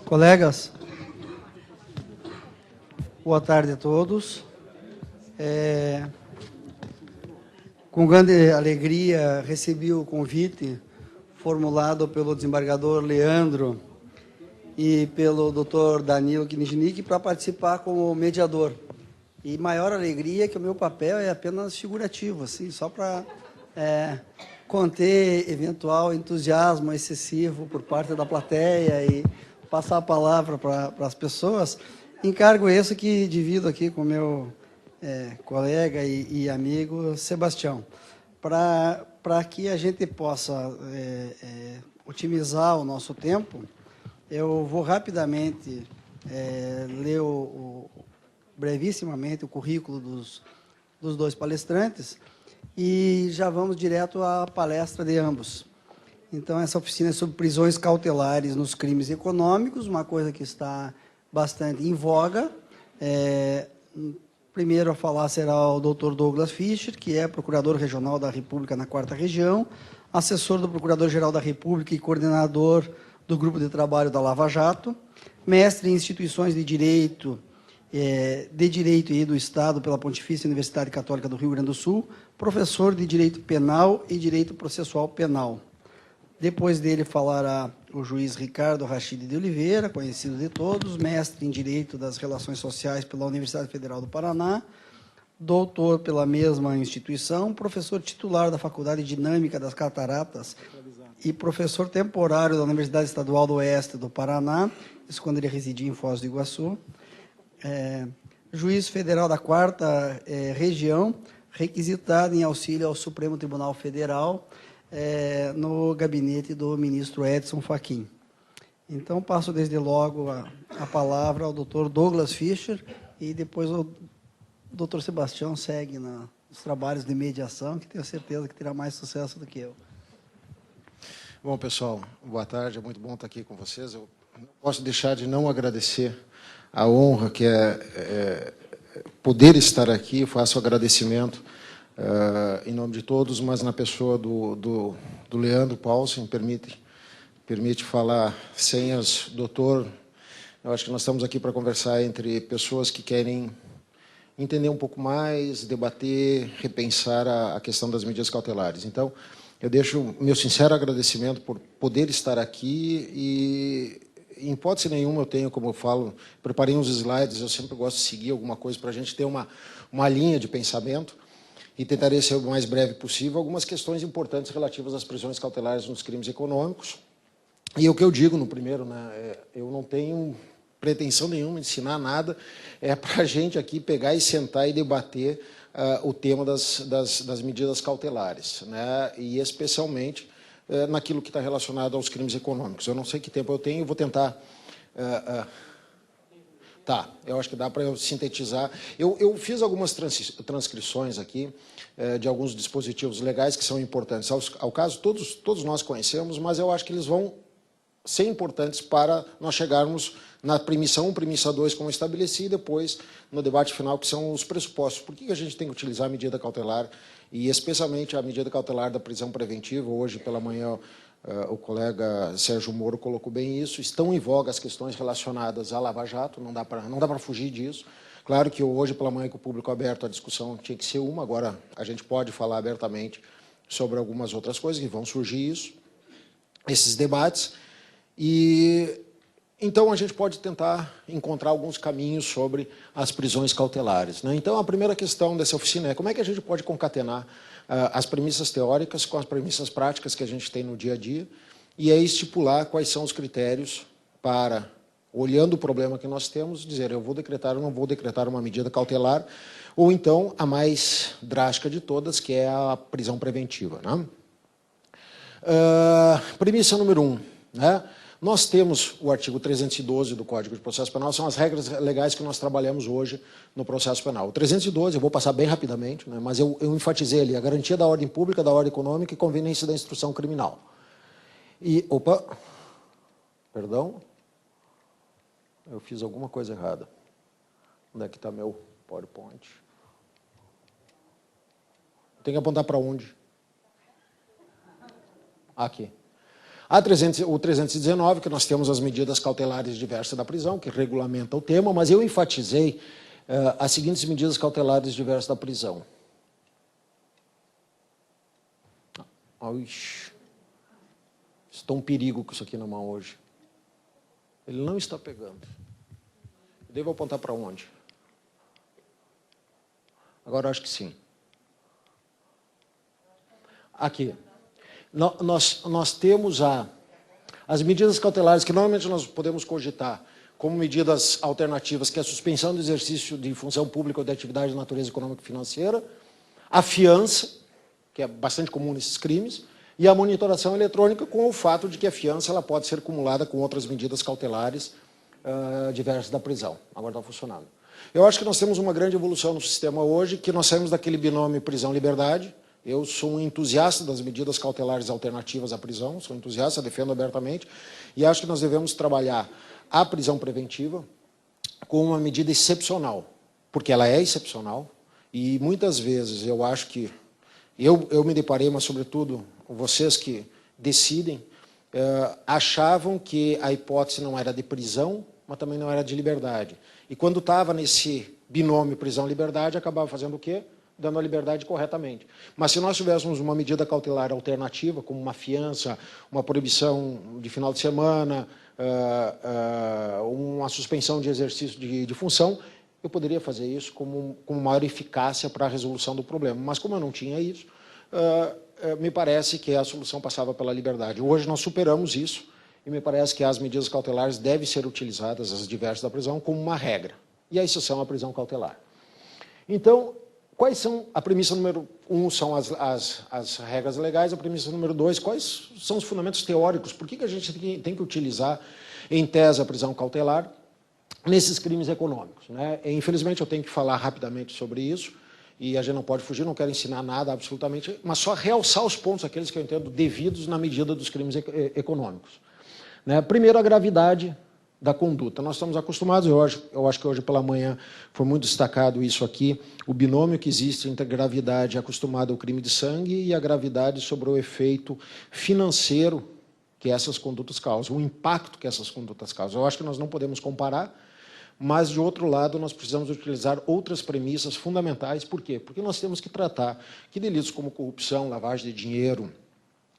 Colegas, boa tarde a todos. Com grande alegria recebi o convite formulado pelo desembargador Leandro e pelo doutor Danilo Kniznik para participar como mediador. E maior alegria é que o meu papel é apenas figurativo, assim, só para conter eventual entusiasmo excessivo por parte da plateia e passar a palavra para as pessoas. Encargo esse que divido aqui com o meu colega e amigo Sebastião, para que a gente possa otimizar o nosso tempo. Eu vou rapidamente ler brevissimamente o currículo dos dois palestrantes e já vamos direto à palestra de ambos. Então, essa oficina é sobre prisões cautelares nos crimes econômicos, uma coisa que está bastante em voga. Primeiro a falar será o Dr. Douglas Fischer, que é Procurador Regional da República na 4ª Região, assessor do Procurador-Geral da República e coordenador do Grupo de Trabalho da Lava Jato, mestre em instituições de Direito e do Estado pela Pontifícia Universidade Católica do Rio Grande do Sul, professor de Direito Penal e Direito Processual Penal. Depois dele falará o juiz Ricardo Rachid de Oliveira, conhecido de todos, mestre em Direito das Relações Sociais pela Universidade Federal do Paraná, doutor pela mesma instituição, professor titular da Faculdade de Dinâmica das Cataratas e professor temporário da Universidade Estadual do Oeste do Paraná, isso quando ele residia em Foz do Iguaçu. Juiz federal da 4ª Região, requisitado em auxílio ao Supremo Tribunal Federal, no gabinete do ministro Edson Fachin. Então, passo desde logo a palavra ao doutor Douglas Fischer e depois o doutor Sebastião segue nos trabalhos de mediação, que tenho certeza que terá mais sucesso do que eu. Bom, pessoal, boa tarde, é muito bom estar aqui com vocês. Eu não posso deixar de não agradecer a honra que é poder estar aqui. Faço agradecimento em nome de todos, mas na pessoa do Leandro Paulsen, permite falar senhas, doutor. Eu acho que nós estamos aqui para conversar entre pessoas que querem entender um pouco mais, debater, repensar a questão das medidas cautelares. Então, eu deixo meu sincero agradecimento por poder estar aqui e, em hipótese nenhuma, eu tenho, como eu falo, preparei uns slides, eu sempre gosto de seguir alguma coisa para a gente ter uma linha de pensamento e tentarei ser o mais breve possível, algumas questões importantes relativas às prisões cautelares nos crimes econômicos. E o que eu digo no primeiro, eu não tenho pretensão nenhuma de ensinar nada, é para a gente aqui pegar e sentar e debater o tema das medidas cautelares, e especialmente naquilo que está relacionado aos crimes econômicos. Eu não sei que tempo eu tenho, eu vou tentar... eu acho que dá para eu sintetizar. Eu fiz algumas transcrições aqui de alguns dispositivos legais que são importantes. Ao caso, todos nós conhecemos, mas eu acho que eles vão ser importantes para nós chegarmos na premissa 1, premissa 2, como estabeleci, e depois no debate final, que são os pressupostos. Por que a gente tem que utilizar a medida cautelar, e especialmente a medida cautelar da prisão preventiva? Hoje, pela manhã, o colega Sérgio Moro colocou bem isso. Estão em voga as questões relacionadas à Lava Jato, não dá para fugir disso. Claro que hoje, pela manhã, com o público aberto, a discussão tinha que ser uma, agora a gente pode falar abertamente sobre algumas outras coisas que vão surgir esses debates. E então a gente pode tentar encontrar alguns caminhos sobre as prisões cautelares, Então a primeira questão dessa oficina é como é que a gente pode concatenar as premissas teóricas com as premissas práticas que a gente tem no dia a dia e aí estipular quais são os critérios para, olhando o problema que nós temos, dizer eu vou decretar ou não vou decretar uma medida cautelar, ou então a mais drástica de todas, que é a prisão preventiva. Premissa número 1, Nós temos o artigo 312 do Código de Processo Penal, são as regras legais que nós trabalhamos hoje no processo penal. O 312, eu vou passar bem rapidamente, mas eu enfatizei ali a garantia da ordem pública, da ordem econômica e conveniência da instrução criminal. E, perdão, eu fiz alguma coisa errada. Onde é que está meu PowerPoint? Tem que apontar para onde? Aqui. O 319, que nós temos as medidas cautelares diversas da prisão, que regulamenta o tema, mas eu enfatizei as seguintes medidas cautelares diversas da prisão. Estou um perigo com isso aqui na mão hoje. Ele não está pegando. Eu devo apontar para onde? Agora acho que sim. Aqui. Nós temos as medidas cautelares que normalmente nós podemos cogitar como medidas alternativas, que é a suspensão do exercício de função pública ou de atividade de natureza econômica e financeira, a fiança, que é bastante comum nesses crimes, e a monitoração eletrônica, com o fato de que a fiança ela pode ser acumulada com outras medidas cautelares diversas da prisão. Agora está funcionando. Eu acho que nós temos uma grande evolução no sistema hoje, que nós saímos daquele binômio prisão-liberdade. Eu sou um entusiasta das medidas cautelares alternativas à prisão, sou entusiasta, defendo abertamente, e acho que nós devemos trabalhar a prisão preventiva como uma medida excepcional, porque ela é excepcional, e muitas vezes eu acho que, eu me deparei, mas sobretudo vocês que decidem, achavam que a hipótese não era de prisão, mas também não era de liberdade. E quando estava nesse binômio prisão-liberdade, acabava fazendo o quê? Dando a liberdade corretamente. Mas se nós tivéssemos uma medida cautelar alternativa, como uma fiança, uma proibição de final de semana, uma suspensão de exercício de função, eu poderia fazer isso com maior eficácia para a resolução do problema. Mas como eu não tinha isso, me parece que a solução passava pela liberdade. Hoje nós superamos isso e me parece que as medidas cautelares devem ser utilizadas, as diversas da prisão, como uma regra. E a exceção é a prisão cautelar. Então, quais são, a premissa número 1 são as regras legais, a premissa número 2, quais são os fundamentos teóricos, por que a gente tem que utilizar, em tese, a prisão cautelar nesses crimes econômicos, né? Infelizmente, eu tenho que falar rapidamente sobre isso, e a gente não pode fugir, não quero ensinar nada absolutamente, mas só realçar os pontos, aqueles que eu entendo devidos na medida dos crimes econômicos. Né? Primeiro, a gravidade da conduta. Nós estamos acostumados, eu acho que hoje pela manhã foi muito destacado isso aqui, o binômio que existe entre a gravidade acostumada ao crime de sangue e a gravidade sobre o efeito financeiro que essas condutas causam, o impacto que essas condutas causam. Eu acho que nós não podemos comparar, mas, de outro lado, nós precisamos utilizar outras premissas fundamentais. Por quê? Porque nós temos que tratar que delitos como corrupção, lavagem de dinheiro,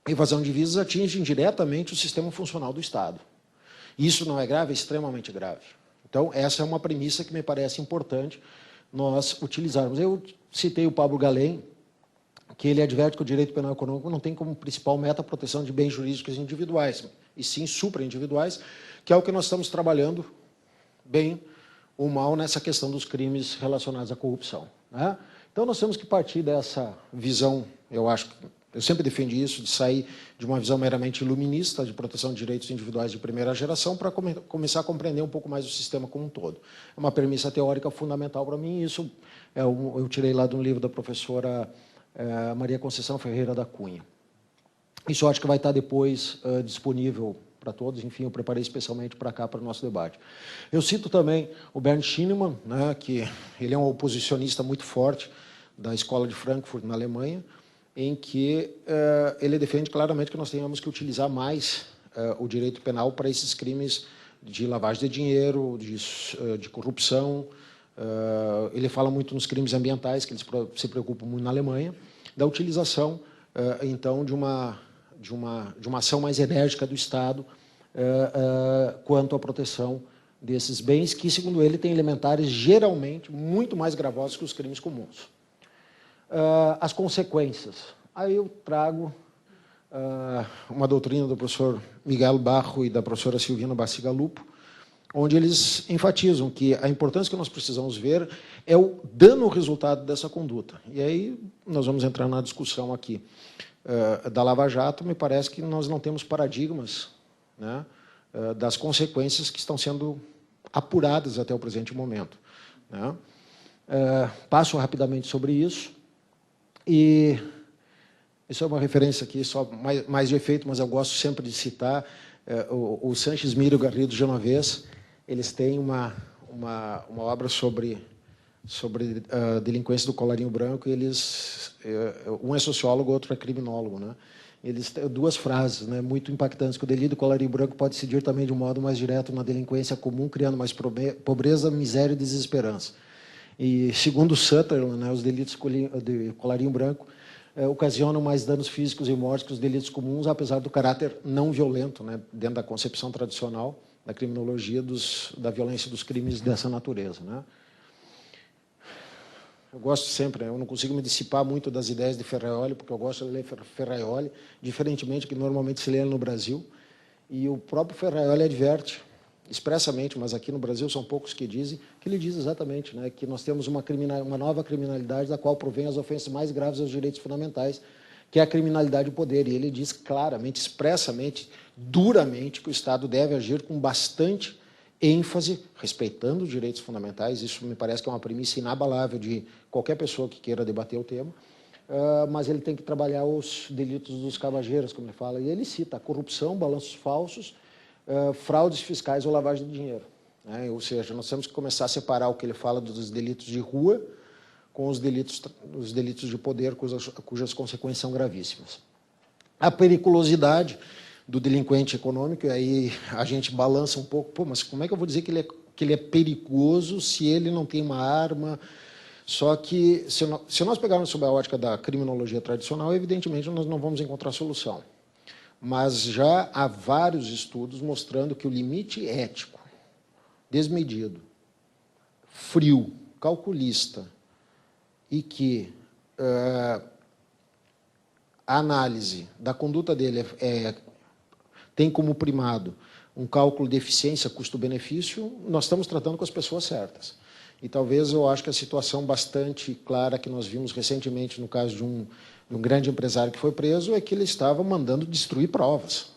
evasão de divisas atingem diretamente o sistema funcional do Estado. Isso não é grave? É extremamente grave. Então, essa é uma premissa que me parece importante nós utilizarmos. Eu citei o Pablo Galém, que ele adverte que o direito penal econômico não tem como principal meta a proteção de bens jurídicos individuais, e sim supraindividuais, que é o que nós estamos trabalhando bem ou mal nessa questão dos crimes relacionados à corrupção. Né? Então, nós temos que partir dessa visão, eu sempre defendi isso, de sair de uma visão meramente iluminista, de proteção de direitos individuais de primeira geração, para começar a compreender um pouco mais o sistema como um todo. É uma premissa teórica fundamental para mim, e isso eu tirei lá de um livro da professora Maria Conceição Ferreira da Cunha. Isso eu acho que vai estar depois disponível para todos, enfim, eu preparei especialmente para cá, para o nosso debate. Eu cito também o Bernd Schienemann, né, que ele é um oposicionista muito forte da Escola de Frankfurt, na Alemanha, em que ele defende claramente que nós tenhamos que utilizar mais o direito penal para esses crimes de lavagem de dinheiro, de corrupção. Ele fala muito nos crimes ambientais, que eles se preocupam muito na Alemanha, da utilização, então, de uma ação mais enérgica do Estado quanto à proteção desses bens, que, segundo ele, têm elementares geralmente muito mais gravosos que os crimes comuns. As consequências. Aí eu trago uma doutrina do professor Miguel Barro e da professora Silvina Bacigalupo, onde eles enfatizam que a importância que nós precisamos ver é o dano resultado dessa conduta. E aí nós vamos entrar na discussão aqui da Lava Jato. Me parece que nós não temos paradigmas, né, das consequências que estão sendo apuradas até o presente momento. Né? Passo rapidamente sobre isso. E isso é uma referência aqui, só mais de efeito, mas eu gosto sempre de citar o Sanches Mir e o Garrido Genovez. Eles têm uma obra sobre a delinquência do colarinho branco, e um é sociólogo, outro é criminólogo, né? eles têm duas frases, né, muito impactantes, que o delito do colarinho branco pode incidir também de um modo mais direto na delinquência comum, criando mais pobreza, miséria e desesperança. E, segundo Sutherland, né, os delitos de colarinho branco ocasionam mais danos físicos e mortes que os delitos comuns, apesar do caráter não violento, né, dentro da concepção tradicional da criminologia da violência dos crimes dessa natureza, né. Eu gosto sempre, eu não consigo me dissipar muito das ideias de Ferraioli, porque eu gosto de ler Ferraioli, diferentemente do que normalmente se lê no Brasil. E o próprio Ferraioli adverte, expressamente, mas aqui no Brasil são poucos que dizem, que ele diz exatamente, né, que nós temos uma nova criminalidade da qual provém as ofensas mais graves aos direitos fundamentais, que é a criminalidade do poder. E ele diz claramente, expressamente, duramente, que o Estado deve agir com bastante ênfase, respeitando os direitos fundamentais. Isso me parece que é uma premissa inabalável de qualquer pessoa que queira debater o tema, mas ele tem que trabalhar os delitos dos cabageiros, como ele fala, e ele cita a corrupção, balanços falsos, fraudes fiscais ou lavagem de dinheiro, né? Ou seja, nós temos que começar a separar o que ele fala dos delitos de rua com os delitos de poder, cujas consequências são gravíssimas. A periculosidade do delinquente econômico, e aí a gente balança um pouco, pô, mas como é que eu vou dizer que ele é perigoso se ele não tem uma arma? Só que, se nós pegarmos sob a ótica da criminologia tradicional, evidentemente nós não vamos encontrar solução. Mas já há vários estudos mostrando que o limite ético, desmedido, frio, calculista, e que a análise da conduta dele tem como primado um cálculo de eficiência, custo-benefício, nós estamos tratando com as pessoas certas. E talvez eu acho que a situação bastante clara que nós vimos recentemente no caso de um grande empresário que foi preso é que ele estava mandando destruir provas.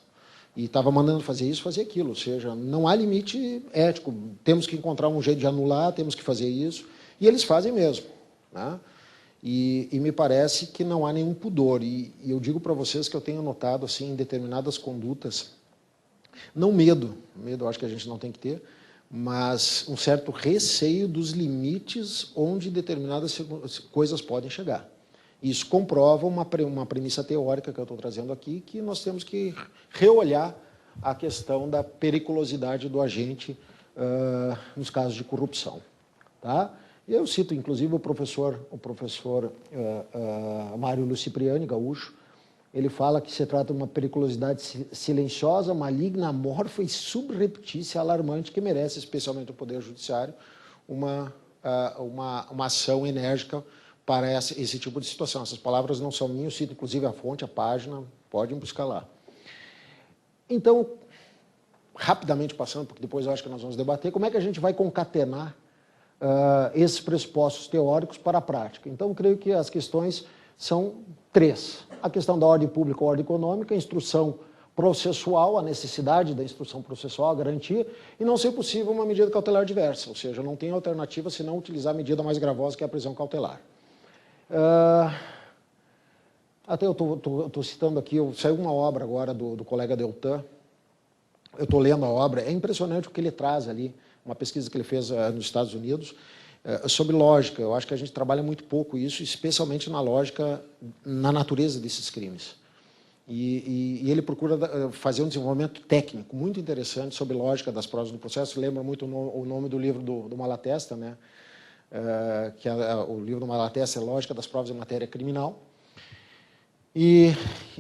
E estava mandando fazer isso, fazer aquilo. Ou seja, não há limite ético. Temos que encontrar um jeito de anular, temos que fazer isso. E eles fazem mesmo, né? E me parece que não há nenhum pudor. E eu digo para vocês que eu tenho notado assim, em determinadas condutas, não medo eu acho que a gente não tem que ter, mas um certo receio dos limites onde determinadas coisas podem chegar. Isso comprova uma premissa teórica que eu estou trazendo aqui, que nós temos que reolhar a questão da periculosidade do agente nos casos de corrupção. Tá? Eu cito, inclusive, o professor Mário Lucipriani, gaúcho. Ele fala que se trata de uma periculosidade silenciosa, maligna, amorfa e subreptícia alarmante que merece, especialmente o Poder Judiciário, uma ação enérgica para esse tipo de situação. Essas palavras não são minhas, eu cito, inclusive, a fonte, a página, podem buscar lá. Então, rapidamente passando, porque depois eu acho que nós vamos debater, como é que a gente vai concatenar esses pressupostos teóricos para a prática. Então, eu creio que as questões são três. A questão da ordem pública ou ordem econômica, a instrução processual, a necessidade da instrução processual, a garantia, e não ser possível uma medida cautelar diversa, ou seja, não tem alternativa senão utilizar a medida mais gravosa, que é a prisão cautelar. Até eu estou citando aqui, saiu uma obra agora do colega Deltan, eu estou lendo a obra, é impressionante o que ele traz ali, uma pesquisa que ele fez nos Estados Unidos, sobre lógica. Eu acho que a gente trabalha muito pouco isso, especialmente na lógica, na natureza desses crimes. E ele procura fazer um desenvolvimento técnico muito interessante sobre lógica das provas do processo. Lembra muito o nome do livro do Malatesta, né? Que o livro do Malatesta é Lógica das Provas em Matéria Criminal. E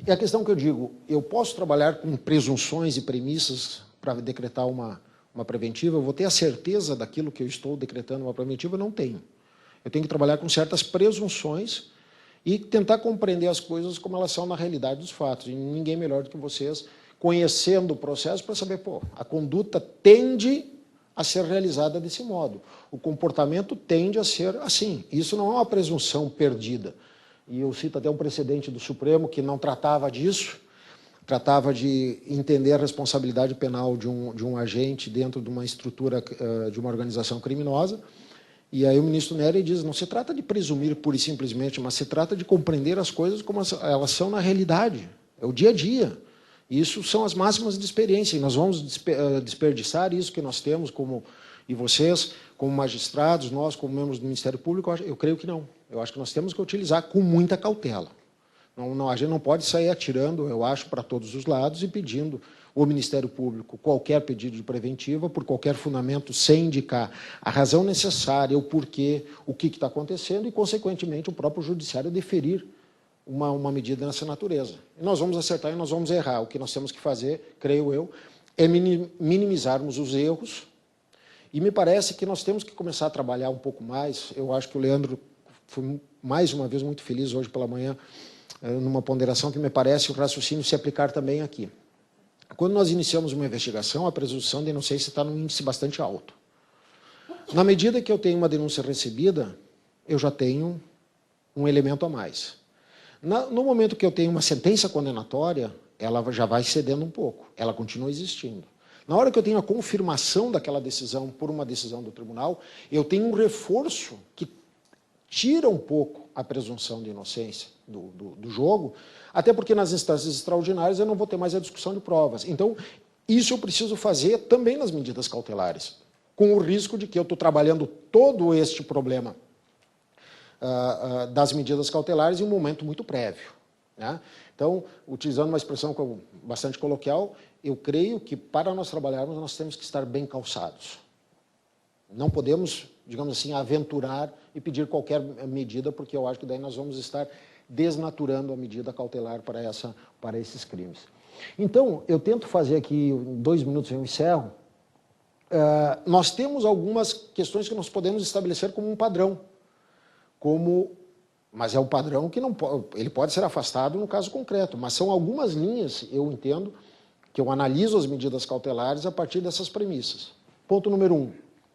a questão que eu digo, eu posso trabalhar com presunções e premissas para decretar uma preventiva, eu vou ter a certeza daquilo que eu estou decretando uma preventiva? Eu não tenho. Eu tenho que trabalhar com certas presunções e tentar compreender as coisas como elas são na realidade dos fatos. E ninguém melhor do que vocês, conhecendo o processo, para saber, pô, a conduta tende a ser realizada desse modo. O comportamento tende a ser assim. Isso não é uma presunção perdida. E eu cito até um precedente do Supremo que não tratava disso, tratava de entender a responsabilidade penal de um agente dentro de uma estrutura de uma organização criminosa. E aí o ministro Nery diz, não se trata de presumir pura e simplesmente, mas se trata de compreender as coisas como elas são na realidade. É o dia a dia. Isso são as máximas de experiência. E nós vamos desperdiçar isso que nós temos, e vocês, como magistrados, nós, como membros do Ministério Público, eu creio que não. Eu acho que nós temos que utilizar com muita cautela. A gente não pode sair atirando, eu acho, para todos os lados e pedindo ao Ministério Público qualquer pedido de preventiva, por qualquer fundamento, sem indicar a razão necessária, o porquê, o que está acontecendo e, consequentemente, o próprio Judiciário deferir uma medida nessa natureza. E nós vamos acertar e nós vamos errar. O que nós temos que fazer, creio eu, é minimizarmos os erros, e me parece que nós temos que começar a trabalhar um pouco mais. Eu acho que o Leandro foi, mais uma vez, muito feliz hoje pela manhã, numa ponderação que me parece o raciocínio se aplicar também aqui. Quando nós iniciamos uma investigação, a presunção de inocência está num índice bastante alto. Na medida que eu tenho uma denúncia recebida, eu já tenho um elemento a mais. No momento que eu tenho uma sentença condenatória, ela já vai cedendo um pouco, ela continua existindo. Na hora que eu tenho a confirmação daquela decisão por uma decisão do tribunal, eu tenho um reforço que tira um pouco a presunção de inocência do jogo, até porque nas instâncias extraordinárias eu não vou ter mais a discussão de provas. Então, isso eu preciso fazer também nas medidas cautelares, com o risco de que eu estou trabalhando todo este problema das medidas cautelares em um momento muito prévio, né? Então, utilizando uma expressão bastante coloquial, eu creio que para nós trabalharmos nós temos que estar bem calçados. Não podemos, digamos assim, aventurar e pedir qualquer medida, porque eu acho que daí nós vamos estar desnaturando a medida cautelar para esses crimes. Então, eu tento fazer aqui, em 2 minutos eu encerro. Nós temos algumas questões que nós podemos estabelecer como um padrão, mas é um padrão que não pode, ele pode ser afastado no caso concreto, mas são algumas linhas, eu entendo, que eu analiso as medidas cautelares a partir dessas premissas. Ponto número 1,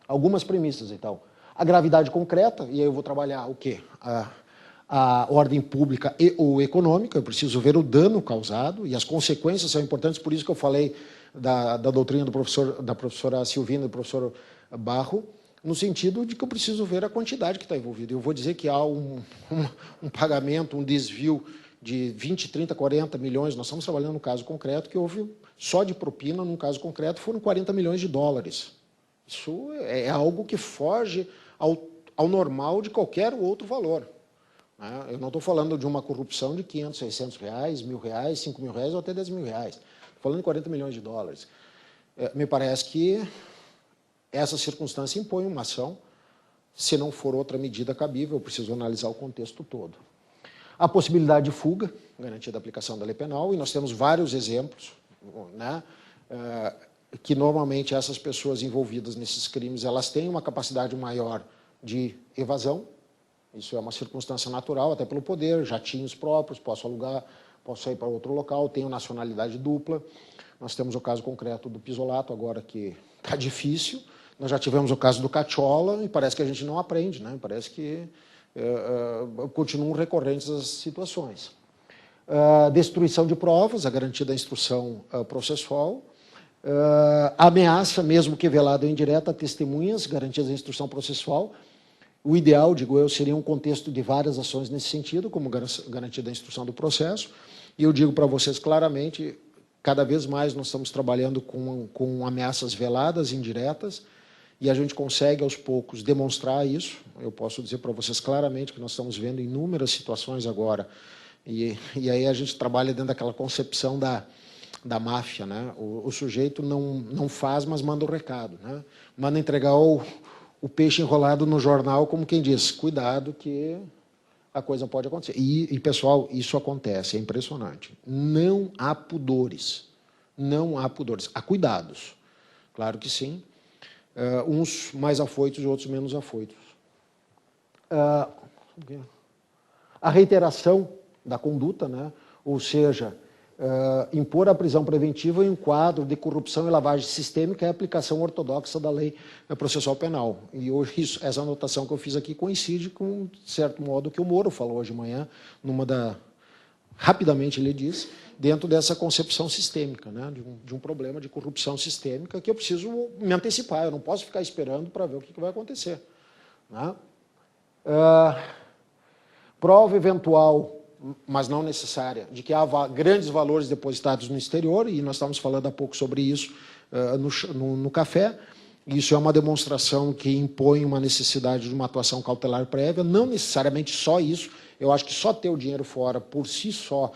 algumas premissas, então. A gravidade concreta, e aí eu vou trabalhar o quê? A ordem pública e ou econômica, eu preciso ver o dano causado, e as consequências são importantes, por isso que eu falei da doutrina da professora Silvina e do professor Barro, no sentido de que eu preciso ver a quantidade que está envolvida. Eu vou dizer que há um pagamento, um desvio de 20, 30, 40 milhões, nós estamos trabalhando no caso concreto, que houve, só de propina, num caso concreto, foram 40 milhões de dólares. Isso é algo que foge ao normal de qualquer outro valor. Eu não estou falando de uma corrupção de 500, 600 reais, R$1.000, R$5.000 ou até R$10.000. Estou falando de 40 milhões de dólares. Me parece que essa circunstância impõe uma ação, se não for outra medida cabível, eu preciso analisar o contexto todo. A possibilidade de fuga, garantida a aplicação da lei penal, e nós temos vários exemplos, né, que normalmente essas pessoas envolvidas nesses crimes, elas têm uma capacidade maior de evasão, isso é uma circunstância natural, até pelo poder, jatinhos próprios, posso alugar, posso ir para outro local, tenho nacionalidade dupla. Nós temos o caso concreto do Pisolato, agora que está difícil. Nós já tivemos o caso do Cacciola e parece que a gente não aprende, né? Parece que continuam recorrentes as situações. Destruição de provas, a garantia da instrução processual. Ameaça, mesmo que velada ou indireta, a testemunhas, garantias da instrução processual. O ideal, digo eu, seria um contexto de várias ações nesse sentido, como garantia da instrução do processo. E eu digo para vocês claramente, cada vez mais nós estamos trabalhando com ameaças veladas, indiretas, e a gente consegue, aos poucos, demonstrar isso. Eu posso dizer para vocês claramente que nós estamos vendo inúmeras situações agora, e aí a gente trabalha dentro daquela concepção da máfia, né? O sujeito não faz, mas manda o recado, né? Manda entregar o peixe enrolado no jornal, como quem diz, cuidado que a coisa pode acontecer. E, pessoal, isso acontece, é impressionante. Não há pudores, não há pudores. Há cuidados, claro que sim. Uns mais afoitos e outros menos afoitos. A reiteração da conduta, né? Ou seja, impor a prisão preventiva em um quadro de corrupção e lavagem sistêmica é a aplicação ortodoxa da lei processual penal. E hoje essa anotação que eu fiz aqui coincide com, de certo modo, o que o Moro falou hoje de manhã, rapidamente ele disse, dentro dessa concepção sistêmica, né, de um problema de corrupção sistêmica que eu preciso me antecipar, eu não posso ficar esperando para ver o que vai acontecer. Né? Prova eventual, mas não necessária, de que há grandes valores depositados no exterior, e nós estávamos falando há pouco sobre isso no café. Isso é uma demonstração que impõe uma necessidade de uma atuação cautelar prévia, não necessariamente só isso, Eu acho que só ter o dinheiro fora, por si só,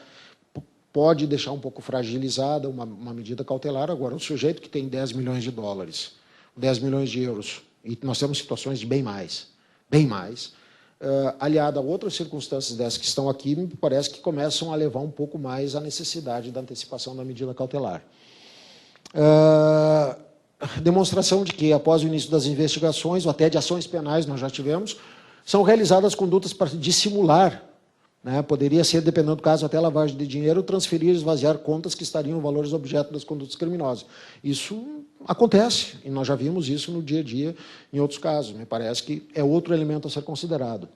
pode deixar um pouco fragilizada uma medida cautelar. Agora, o sujeito que tem 10 milhões de dólares, 10 milhões de euros, e nós temos situações de bem mais, aliada a outras circunstâncias dessas que estão aqui, me parece que começam a levar um pouco mais à necessidade da antecipação da medida cautelar. Demonstração de que, após o início das investigações, ou até de ações penais, nós já tivemos, são realizadas condutas para dissimular, né, poderia ser, dependendo do caso, até lavagem de dinheiro, transferir e esvaziar contas que estariam valores objeto das condutas criminosas. Isso acontece, e nós já vimos isso no dia a dia em outros casos. Me parece que é outro elemento a ser considerado.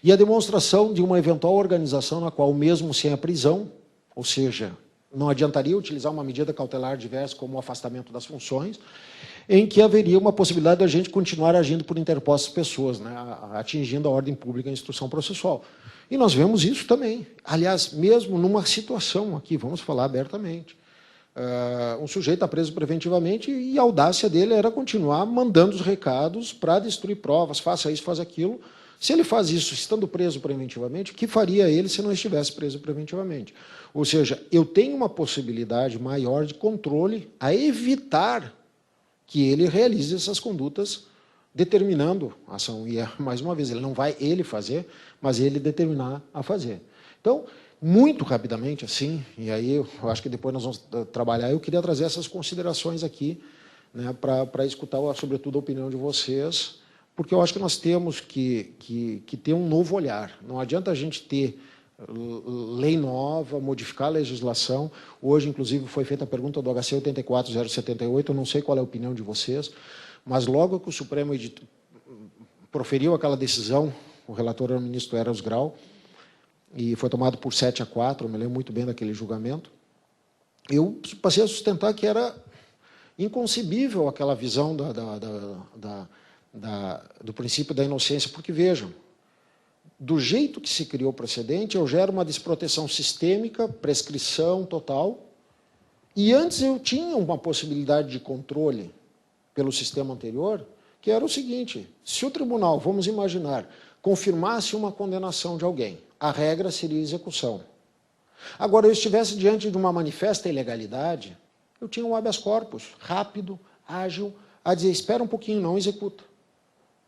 E a demonstração de uma eventual organização na qual, mesmo sem a prisão, ou seja, não adiantaria utilizar uma medida cautelar diversa como o afastamento das funções, em que haveria uma possibilidade da gente continuar agindo por interpostas pessoas, né, atingindo a ordem pública e a instrução processual. E nós vemos isso também. Aliás, mesmo numa situação aqui, vamos falar abertamente, um sujeito está preso preventivamente e a audácia dele era continuar mandando os recados para destruir provas, faça isso, faça aquilo. Se ele faz isso estando preso preventivamente, o que faria ele se não estivesse preso preventivamente? Ou seja, eu tenho uma possibilidade maior de controle a evitar que ele realize essas condutas determinando a ação. E, mais uma vez, ele não vai ele fazer, mas ele determinar a fazer. Então, muito rapidamente, assim, e aí eu acho que depois nós vamos trabalhar, eu queria trazer essas considerações aqui, né, para escutar, sobretudo, a opinião de vocês, porque eu acho que nós temos que ter um novo olhar. Não adianta a gente ter lei nova, modificar a legislação. Hoje, inclusive, foi feita a pergunta do HC 84078, eu não sei qual é a opinião de vocês, mas logo que o Supremo proferiu aquela decisão, o relator era o ministro Eros Grau, e foi tomado por 7-4, eu me lembro muito bem daquele julgamento, eu passei a sustentar que era inconcebível aquela visão do princípio da inocência, porque, vejam, do jeito que se criou o precedente, eu gero uma desproteção sistêmica, prescrição total, e antes eu tinha uma possibilidade de controle pelo sistema anterior, que era o seguinte: se o tribunal, vamos imaginar, confirmasse uma condenação de alguém, a regra seria execução. Agora, eu estivesse diante de uma manifesta ilegalidade, eu tinha um habeas corpus rápido, ágil, a dizer, espera um pouquinho, não executa.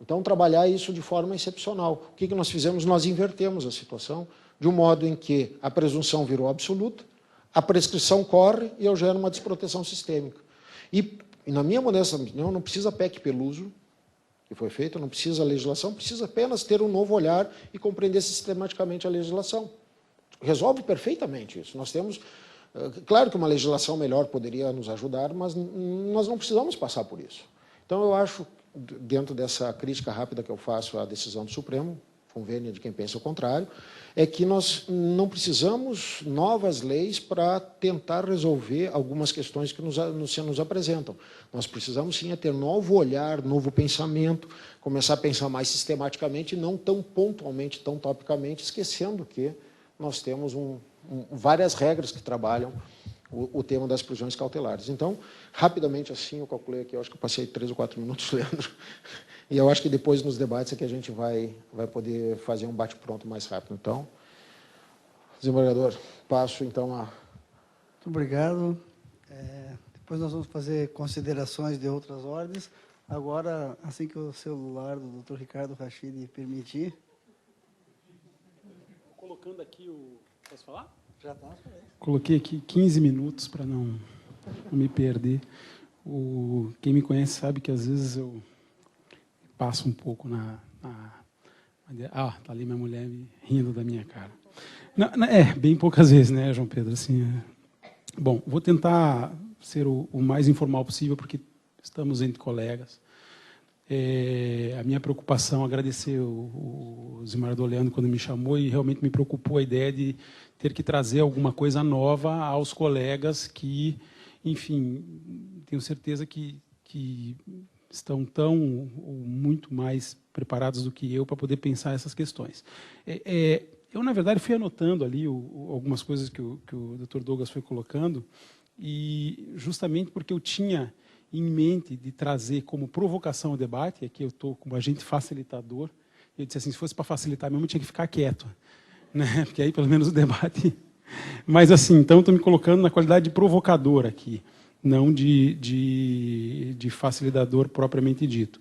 Então, trabalhar isso de forma excepcional. O que nós fizemos? Nós invertemos a situação, de um modo em que a presunção virou absoluta, a prescrição corre e eu gero uma desproteção sistêmica. E na minha modesta opinião, não precisa PEC Peluso, que foi feito, não precisa legislação, precisa apenas ter um novo olhar e compreender sistematicamente a legislação. Resolve perfeitamente isso. Nós temos... Claro que uma legislação melhor poderia nos ajudar, mas nós não precisamos passar por isso. Então, eu acho, dentro dessa crítica rápida que eu faço à decisão do Supremo, convênio de quem pensa o contrário, é que nós não precisamos novas leis para tentar resolver algumas questões que nos apresentam. Nós precisamos, sim, ter novo olhar, novo pensamento, começar a pensar mais sistematicamente e não tão pontualmente, tão topicamente, esquecendo que nós temos várias regras que trabalham o tema das prisões cautelares. Então, rapidamente assim, eu calculei aqui, eu acho que eu passei 3 ou 4 minutos, Leandro, e eu acho que depois nos debates é que a gente vai poder fazer um bate-pronto mais rápido. Então, desembargador, passo então a... Muito obrigado. Depois nós vamos fazer considerações de outras ordens. Agora, assim que o celular do Dr. Ricardo Rachid permitir... Colocando aqui o... Posso falar? Já está. Coloquei aqui 15 minutos para não me perder. Quem me conhece sabe que às vezes eu passo um pouco está ali minha mulher rindo da minha cara. Bem poucas vezes, né, João Pedro? Assim, Bom, vou tentar ser o mais informal possível, porque estamos entre colegas. A minha preocupação, agradecer o desembargador Leandro quando me chamou, e realmente me preocupou a ideia de ter que trazer alguma coisa nova aos colegas que, enfim, tenho certeza que estão tão ou muito mais preparados do que eu para poder pensar essas questões. Eu, na verdade, fui anotando ali algumas coisas que o Dr. Douglas foi colocando, e justamente porque eu tinha em mente de trazer como provocação ao debate, aqui eu estou como agente facilitador, Eu disse assim, se fosse para facilitar mesmo, eu tinha que ficar quieto, né? Porque aí, pelo menos, o debate... Mas, assim, então, estou me colocando na qualidade de provocador aqui, não de facilitador propriamente dito.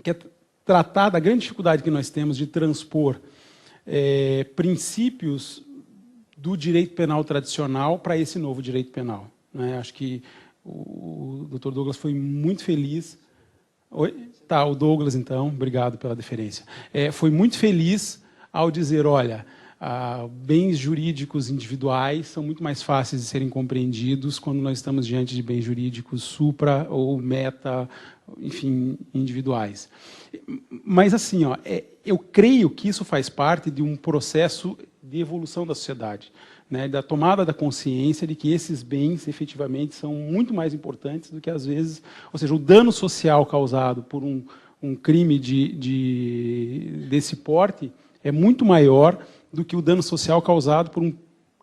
Que é tratar da grande dificuldade que nós temos de transpor princípios do direito penal tradicional para esse novo direito penal, né? Acho que o Dr. Douglas foi muito feliz. Oi? Tá, o Douglas, então, obrigado pela deferência. Foi muito feliz ao dizer, olha, bens jurídicos individuais são muito mais fáceis de serem compreendidos quando nós estamos diante de bens jurídicos supra ou meta, enfim, individuais. Mas, assim, ó, eu creio que isso faz parte de um processo de evolução da sociedade, né, da tomada da consciência de que esses bens, efetivamente, são muito mais importantes do que, às vezes, ou seja, o dano social causado por um crime desse porte é muito maior do que o dano social causado por um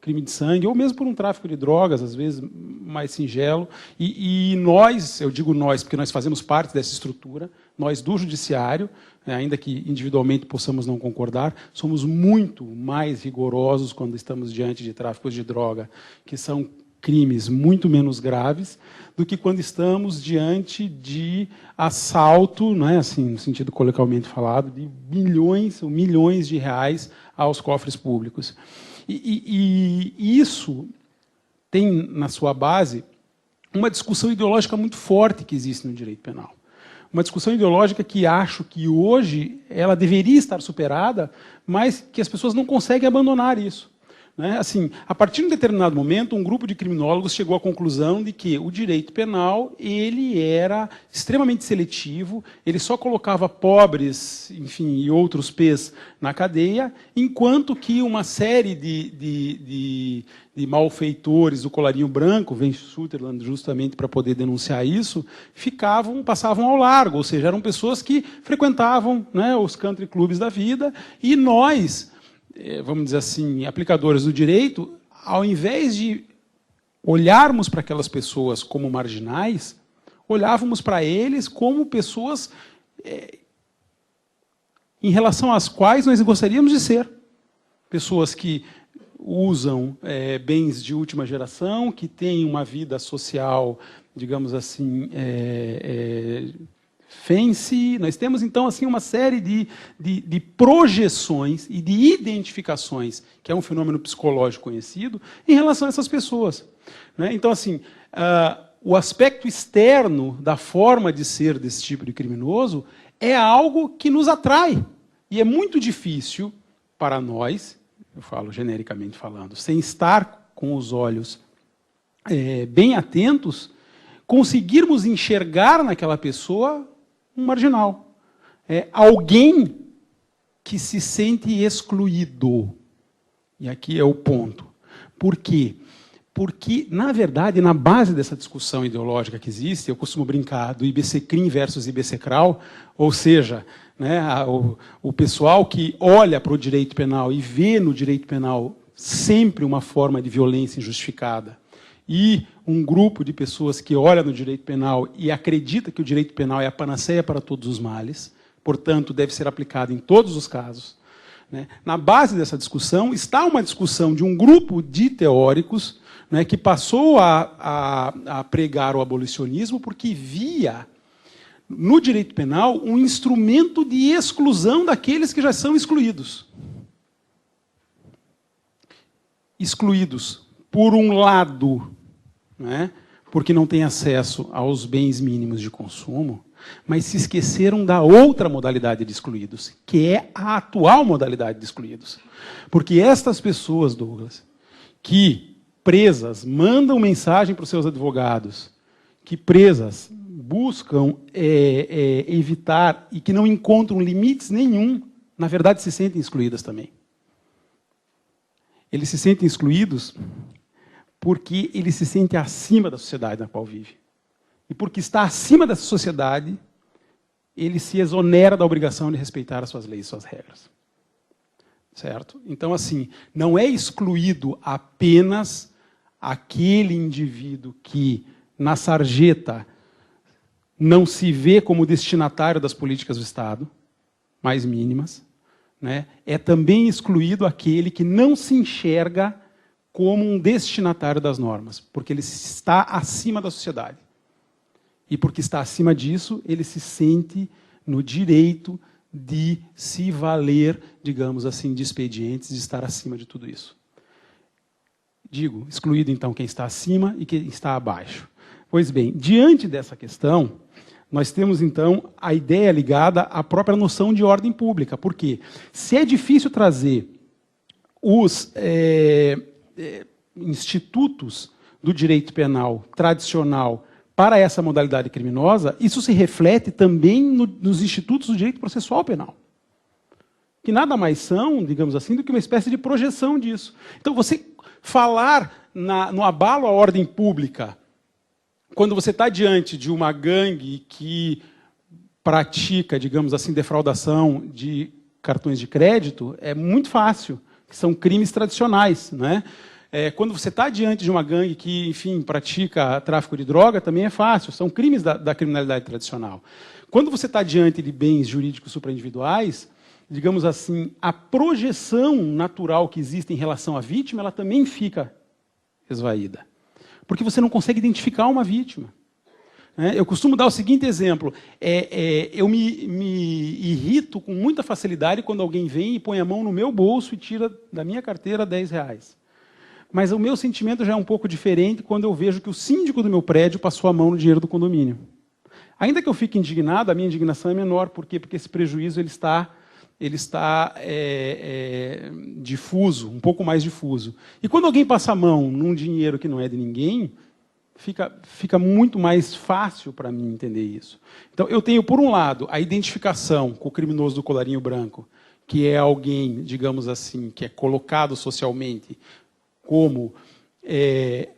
crime de sangue, ou mesmo por um tráfico de drogas, às vezes mais singelo. E nós, eu digo nós, porque nós fazemos parte dessa estrutura, nós do judiciário, ainda que individualmente possamos não concordar, somos muito mais rigorosos quando estamos diante de tráficos de droga, que são crimes muito menos graves, do que quando estamos diante de assalto, né, assim, no sentido coloquialmente falado, de bilhões ou milhões de reais aos cofres públicos. E isso tem, na sua base, uma discussão ideológica muito forte que existe no direito penal. Uma discussão ideológica que acho que hoje ela deveria estar superada, mas que as pessoas não conseguem abandonar isso, né? Assim, a partir de um determinado momento, um grupo de criminólogos chegou à conclusão de que o direito penal ele era extremamente seletivo, ele só colocava pobres, enfim, e outros P's na cadeia, enquanto que uma série de malfeitores do colarinho branco, vem Sutherland justamente para poder denunciar isso, passavam ao largo, ou seja, eram pessoas que frequentavam, né, os country clubs da vida, e nós, vamos dizer assim, aplicadores do direito, ao invés de olharmos para aquelas pessoas como marginais, olhávamos para eles como pessoas em relação às quais nós gostaríamos de ser. Pessoas que usam bens de última geração, que têm uma vida social, digamos assim, fancy. Nós temos, então, assim, uma série de projeções e de identificações, que é um fenômeno psicológico conhecido, em relação a essas pessoas, né? Então, assim, o aspecto externo da forma de ser desse tipo de criminoso é algo que nos atrai. E é muito difícil para nós, eu falo genericamente falando, sem estar com os olhos bem atentos, conseguirmos enxergar naquela pessoa um marginal. Alguém que se sente excluído. E aqui é o ponto. Por quê? Porque, na verdade, na base dessa discussão ideológica que existe, eu costumo brincar do IBC-CRIM versus IBC-CRAU, ou seja, né, o pessoal que olha para o direito penal e vê no direito penal sempre uma forma de violência injustificada, e um grupo de pessoas que olha no direito penal e acredita que o direito penal é a panaceia para todos os males, portanto, deve ser aplicado em todos os casos, né? Na base dessa discussão está uma discussão de um grupo de teóricos, né, que passou a pregar o abolicionismo porque via no direito penal um instrumento de exclusão daqueles que já são excluídos. Excluídos, por um lado, né, porque não têm acesso aos bens mínimos de consumo, mas se esqueceram da outra modalidade de excluídos, que é a atual modalidade de excluídos. Porque estas pessoas, Douglas, que presas mandam mensagem para os seus advogados, que presas buscam evitar e que não encontram limites nenhum, na verdade se sentem excluídas também. Eles se sentem excluídos porque eles se sentem acima da sociedade na qual vive. E porque está acima dessa sociedade, ele se exonera da obrigação de respeitar as suas leis e suas regras. Certo? Então, assim, não é excluído apenas aquele indivíduo que, na sarjeta, não se vê como destinatário das políticas do Estado, mais mínimas, né? É também excluído aquele que não se enxerga como um destinatário das normas, porque ele está acima da sociedade. E porque está acima disso, ele se sente no direito de se valer, digamos assim, de expedientes, de estar acima de tudo isso. Digo, excluído então quem está acima e quem está abaixo. Pois bem, diante dessa questão, nós temos então a ideia ligada à própria noção de ordem pública. Por quê? Se é difícil trazer os institutos do direito penal tradicional para essa modalidade criminosa, isso se reflete também nos institutos do direito processual penal, que nada mais são, digamos assim, do que uma espécie de projeção disso. Então, você falar no abalo à ordem pública, quando você está diante de uma gangue que pratica, digamos assim, defraudação de cartões de crédito, é muito fácil, que são crimes tradicionais, né? Quando você está diante de uma gangue que, enfim, pratica tráfico de droga, também é fácil, são crimes da criminalidade tradicional. Quando você está diante de bens jurídicos supraindividuais, digamos assim, a projeção natural que existe em relação à vítima, ela também fica esvaída. Porque você não consegue identificar uma vítima. Eu costumo dar o seguinte exemplo. Eu me irrito com muita facilidade quando alguém vem e põe a mão no meu bolso e tira da minha carteira R$10. Mas o meu sentimento já é um pouco diferente quando eu vejo que o síndico do meu prédio passou a mão no dinheiro do condomínio. Ainda que eu fique indignado, a minha indignação é menor. Por quê? Porque esse prejuízo ele está difuso, um pouco mais difuso. E quando alguém passa a mão num dinheiro que não é de ninguém, fica muito mais fácil para mim entender isso. Então, eu tenho, por um lado, a identificação com o criminoso do colarinho branco, que é alguém, digamos assim, que é colocado socialmente como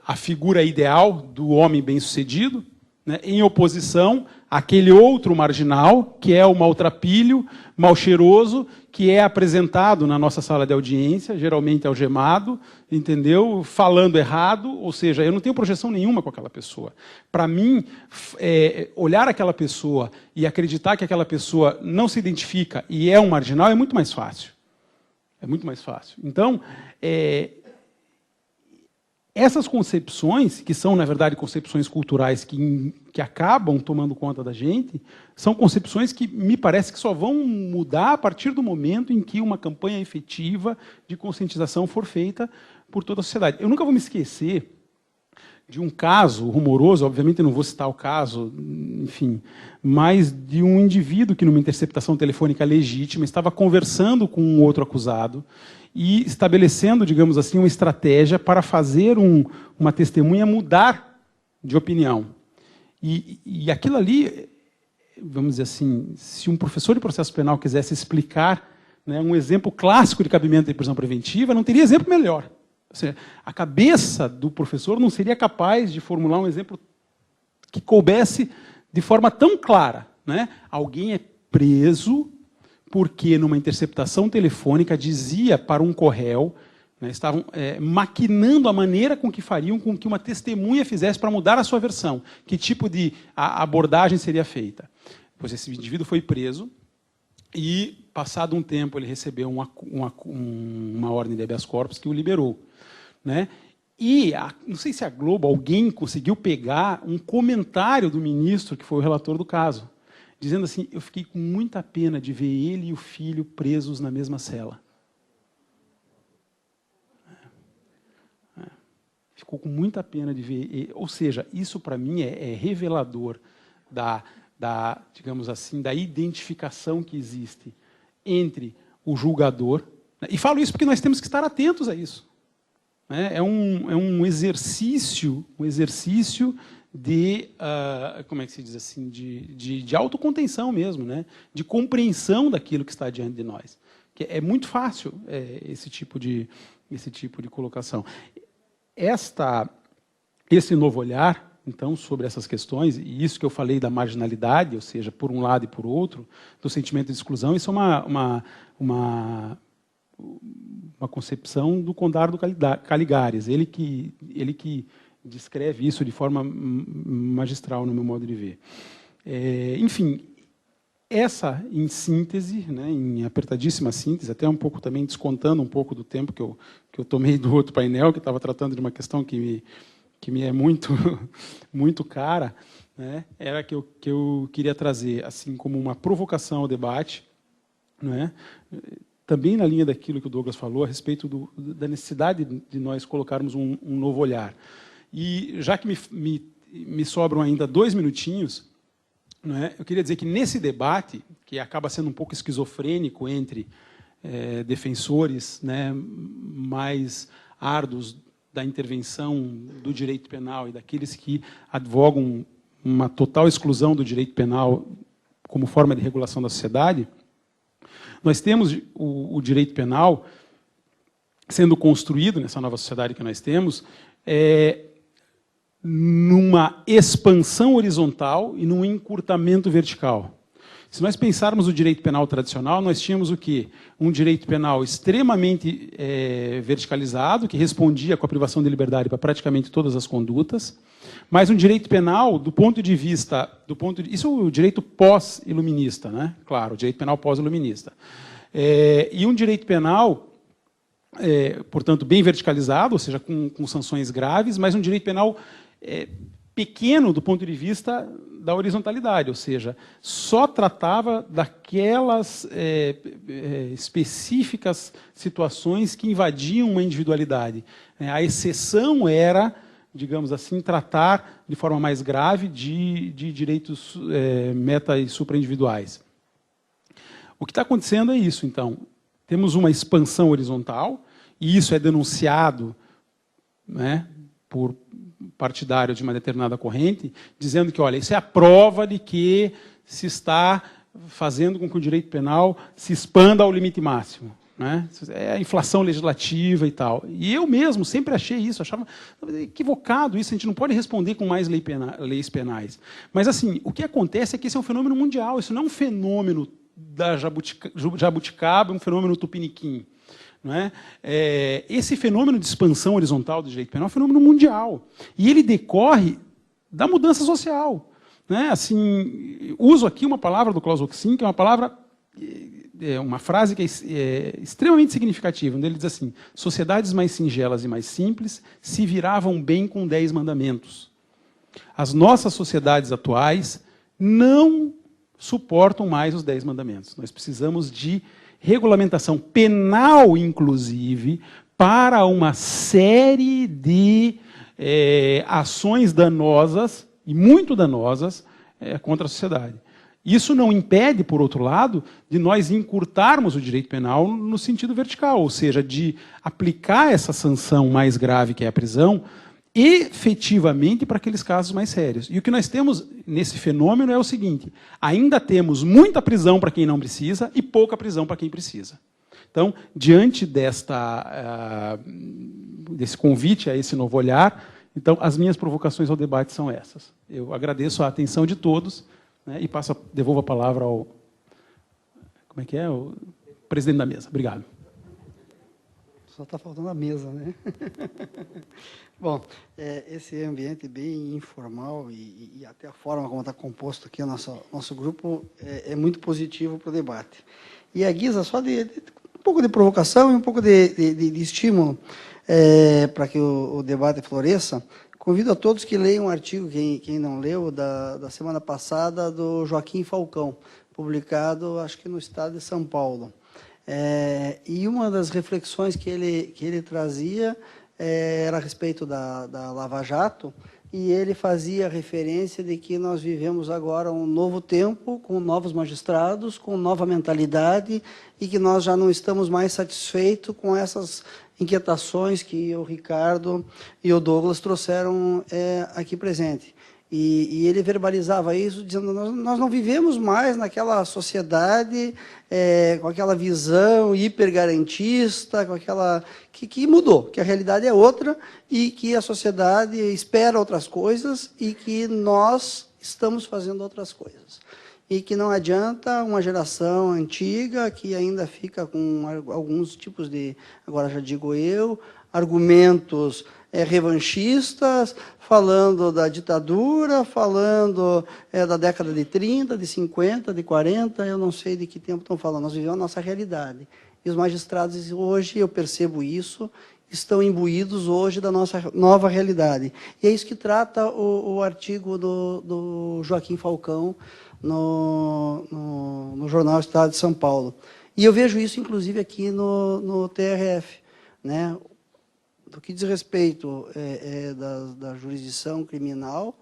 a figura ideal do homem bem-sucedido, né, em oposição àquele outro marginal, que é o maltrapilho, mal cheiroso, que é apresentado na nossa sala de audiência, geralmente algemado, entendeu? Falando errado, ou seja, eu não tenho projeção nenhuma com aquela pessoa. Para mim, olhar aquela pessoa e acreditar que aquela pessoa não se identifica e é um marginal é muito mais fácil. É muito mais fácil. Então, essas concepções, que são, na verdade, concepções culturais que acabam tomando conta da gente, são concepções que me parece que só vão mudar a partir do momento em que uma campanha efetiva de conscientização for feita por toda a sociedade. Eu nunca vou me esquecer de um caso rumoroso, obviamente eu não vou citar o caso, enfim, mas de um indivíduo que, numa interceptação telefônica legítima, estava conversando com um outro acusado e estabelecendo, digamos assim, uma estratégia para fazer uma testemunha mudar de opinião. E aquilo ali, vamos dizer assim, se um professor de processo penal quisesse explicar, né, um exemplo clássico de cabimento de prisão preventiva, não teria exemplo melhor. Ou seja, a cabeça do professor não seria capaz de formular um exemplo que coubesse de forma tão clara, né? Alguém é preso porque, numa interceptação telefônica, dizia para um corréu, né, estavam maquinando a maneira com que fariam com que uma testemunha fizesse para mudar a sua versão. Que tipo de abordagem seria feita? Pois esse indivíduo foi preso e, passado um tempo, ele recebeu uma ordem de habeas corpus que o liberou. Né? E, não sei se a Globo, alguém conseguiu pegar um comentário do ministro, que foi o relator do caso, dizendo assim, eu fiquei com muita pena de ver ele e o filho presos na mesma cela. Ficou com muita pena de ver. Ou seja, isso para mim é revelador digamos assim, da identificação que existe entre o julgador. E falo isso porque nós temos que estar atentos a isso. É um exercício de, como é que se diz assim, de autocontenção mesmo, né? De compreensão daquilo que está diante de nós. Que é muito fácil esse tipo de colocação. Esse novo olhar, então, sobre essas questões, e isso que eu falei da marginalidade, ou seja, por um lado e por outro, do sentimento de exclusão, isso é uma concepção do Condardo Caligares, ele que descreve isso de forma magistral, no meu modo de ver. Enfim, essa, em síntese, né, em apertadíssima síntese, até um pouco também descontando um pouco do tempo que eu tomei do outro painel, que estava tratando de uma questão que me é muito, muito cara, né, era que eu queria trazer, assim, como uma provocação ao debate, né, também na linha daquilo que o Douglas falou, a respeito da necessidade de nós colocarmos um novo olhar. E, já que me sobram ainda 2 minutinhos, né, eu queria dizer que, nesse debate, que acaba sendo um pouco esquizofrênico entre defensores, né, mais árduos da intervenção do direito penal e daqueles que advogam uma total exclusão do direito penal como forma de regulação da sociedade, nós temos o direito penal sendo construído nessa nova sociedade que nós temos, numa expansão horizontal e num encurtamento vertical. Se nós pensarmos o direito penal tradicional, nós tínhamos o quê? Um direito penal extremamente verticalizado, que respondia com a privação de liberdade para praticamente todas as condutas, mas um direito penal, do ponto de vista... isso é o direito pós-iluminista, né? Claro, o direito penal pós-iluminista. E um direito penal, portanto, bem verticalizado, ou seja, com sanções graves, mas um direito penal pequeno do ponto de vista da horizontalidade, ou seja, só tratava daquelas específicas situações que invadiam uma individualidade. A exceção era, digamos assim, tratar de forma mais grave de direitos meta e supraindividuais. O que está acontecendo é isso, então. Temos uma expansão horizontal, e isso é denunciado, né, por partidários de uma determinada corrente, dizendo que, olha, isso é a prova de que se está fazendo com que o direito penal se expanda ao limite máximo, né? É a inflação legislativa e tal. E eu mesmo sempre achei isso, achava equivocado isso, a gente não pode responder com mais leis penais. Mas, assim, o que acontece é que esse é um fenômeno mundial, isso não é um fenômeno da jabuticaba, é um fenômeno tupiniquim. Não é? Esse fenômeno de expansão horizontal do direito penal é um fenômeno mundial. E ele decorre da mudança social. Né? Assim, uso aqui uma palavra do Klaus Oxin, que é uma palavra, uma frase que é extremamente significativa, onde ele diz assim: sociedades mais singelas e mais simples se viravam bem com 10 mandamentos. As nossas sociedades atuais não suportam mais os 10 mandamentos. Nós precisamos de regulamentação penal, inclusive, para uma série de ações danosas, e muito danosas, contra a sociedade. Isso não impede, por outro lado, de nós encurtarmos o direito penal no sentido vertical, ou seja, de aplicar essa sanção mais grave, que é a prisão, efetivamente para aqueles casos mais sérios. E o que nós temos nesse fenômeno é o seguinte: ainda temos muita prisão para quem não precisa e pouca prisão para quem precisa. Então, diante desse convite a esse novo olhar, então, as minhas provocações ao debate são essas. Eu agradeço a atenção de todos, né, e devolvo a palavra ao... Como é que é? O presidente da mesa. Obrigado. Só está faltando a mesa, né? Bom, esse ambiente bem informal e até a forma como está composto aqui o nosso grupo é muito positivo para o debate. E a guisa só de um pouco de provocação e um pouco de estímulo para que o debate floresça, convido a todos que leiam um artigo, quem não leu, da semana passada, do Joaquim Falcão, publicado, acho que no estado de São Paulo. E uma das reflexões que ele trazia era a respeito da Lava Jato, e ele fazia referência de que nós vivemos agora um novo tempo, com novos magistrados, com nova mentalidade, e que nós já não estamos mais satisfeitos com essas inquietações que o Ricardo e o Douglas trouxeram aqui presente. E ele verbalizava isso, dizendo: nós não vivemos mais naquela sociedade com aquela visão hipergarantista, com aquela que mudou, que a realidade é outra e que a sociedade espera outras coisas e que nós estamos fazendo outras coisas. E que não adianta uma geração antiga que ainda fica com alguns tipos de, agora já digo eu, argumentos revanchistas, falando da ditadura, falando da década de 30, de 50, de 40, eu não sei de que tempo estão falando, nós vivemos a nossa realidade. E os magistrados hoje, eu percebo isso, estão imbuídos hoje da nossa nova realidade. E é isso que trata o artigo do Joaquim Falcão no jornal Estado de São Paulo. E eu vejo isso, inclusive, aqui no TRF, né? Do que diz respeito da jurisdição criminal,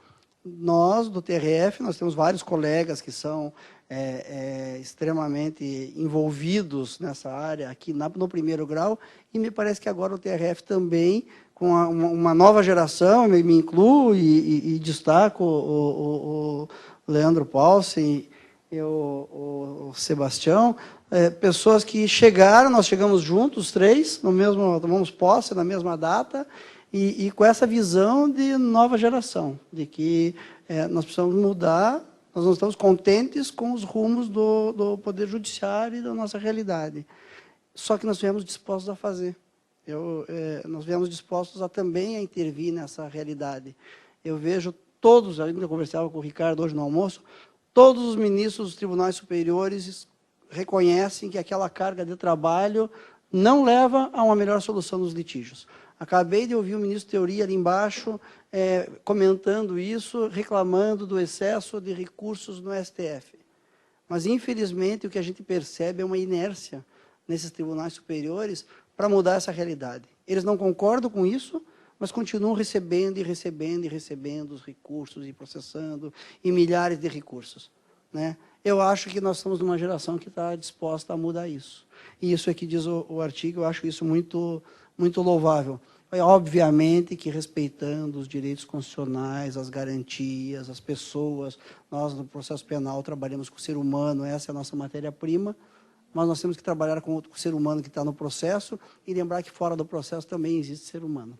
nós, do TRF, nós temos vários colegas que são extremamente envolvidos nessa área aqui no primeiro grau, e me parece que agora o TRF também, com uma nova geração, me incluo e destaco o Leandro Paulsen e o Sebastião, pessoas que chegaram, nós chegamos juntos, os três, tomamos posse na mesma data, e com essa visão de nova geração, de que nós precisamos mudar, nós não estamos contentes com os rumos do Poder Judiciário e da nossa realidade. Só que nós viemos dispostos a fazer. Nós viemos dispostos também a intervir nessa realidade. Eu vejo todos, ainda eu conversava com o Ricardo hoje no almoço, todos os ministros dos tribunais superiores reconhecem que aquela carga de trabalho não leva a uma melhor solução dos litígios. Acabei de ouvir o ministro Teori ali embaixo comentando isso, reclamando do excesso de recursos no STF. Mas, infelizmente, o que a gente percebe é uma inércia nesses tribunais superiores para mudar essa realidade. Eles não concordam com isso, mas continuam recebendo e recebendo e recebendo os recursos e processando e milhares de recursos, né? Eu acho que nós estamos numa geração que está disposta a mudar isso. E isso é que diz o artigo, eu acho isso muito, muito louvável. Obviamente que respeitando os direitos constitucionais, as garantias, as pessoas, nós no processo penal trabalhamos com o ser humano, essa é a nossa matéria-prima, mas nós temos que trabalhar com o ser humano que está no processo e lembrar que fora do processo também existe ser humano.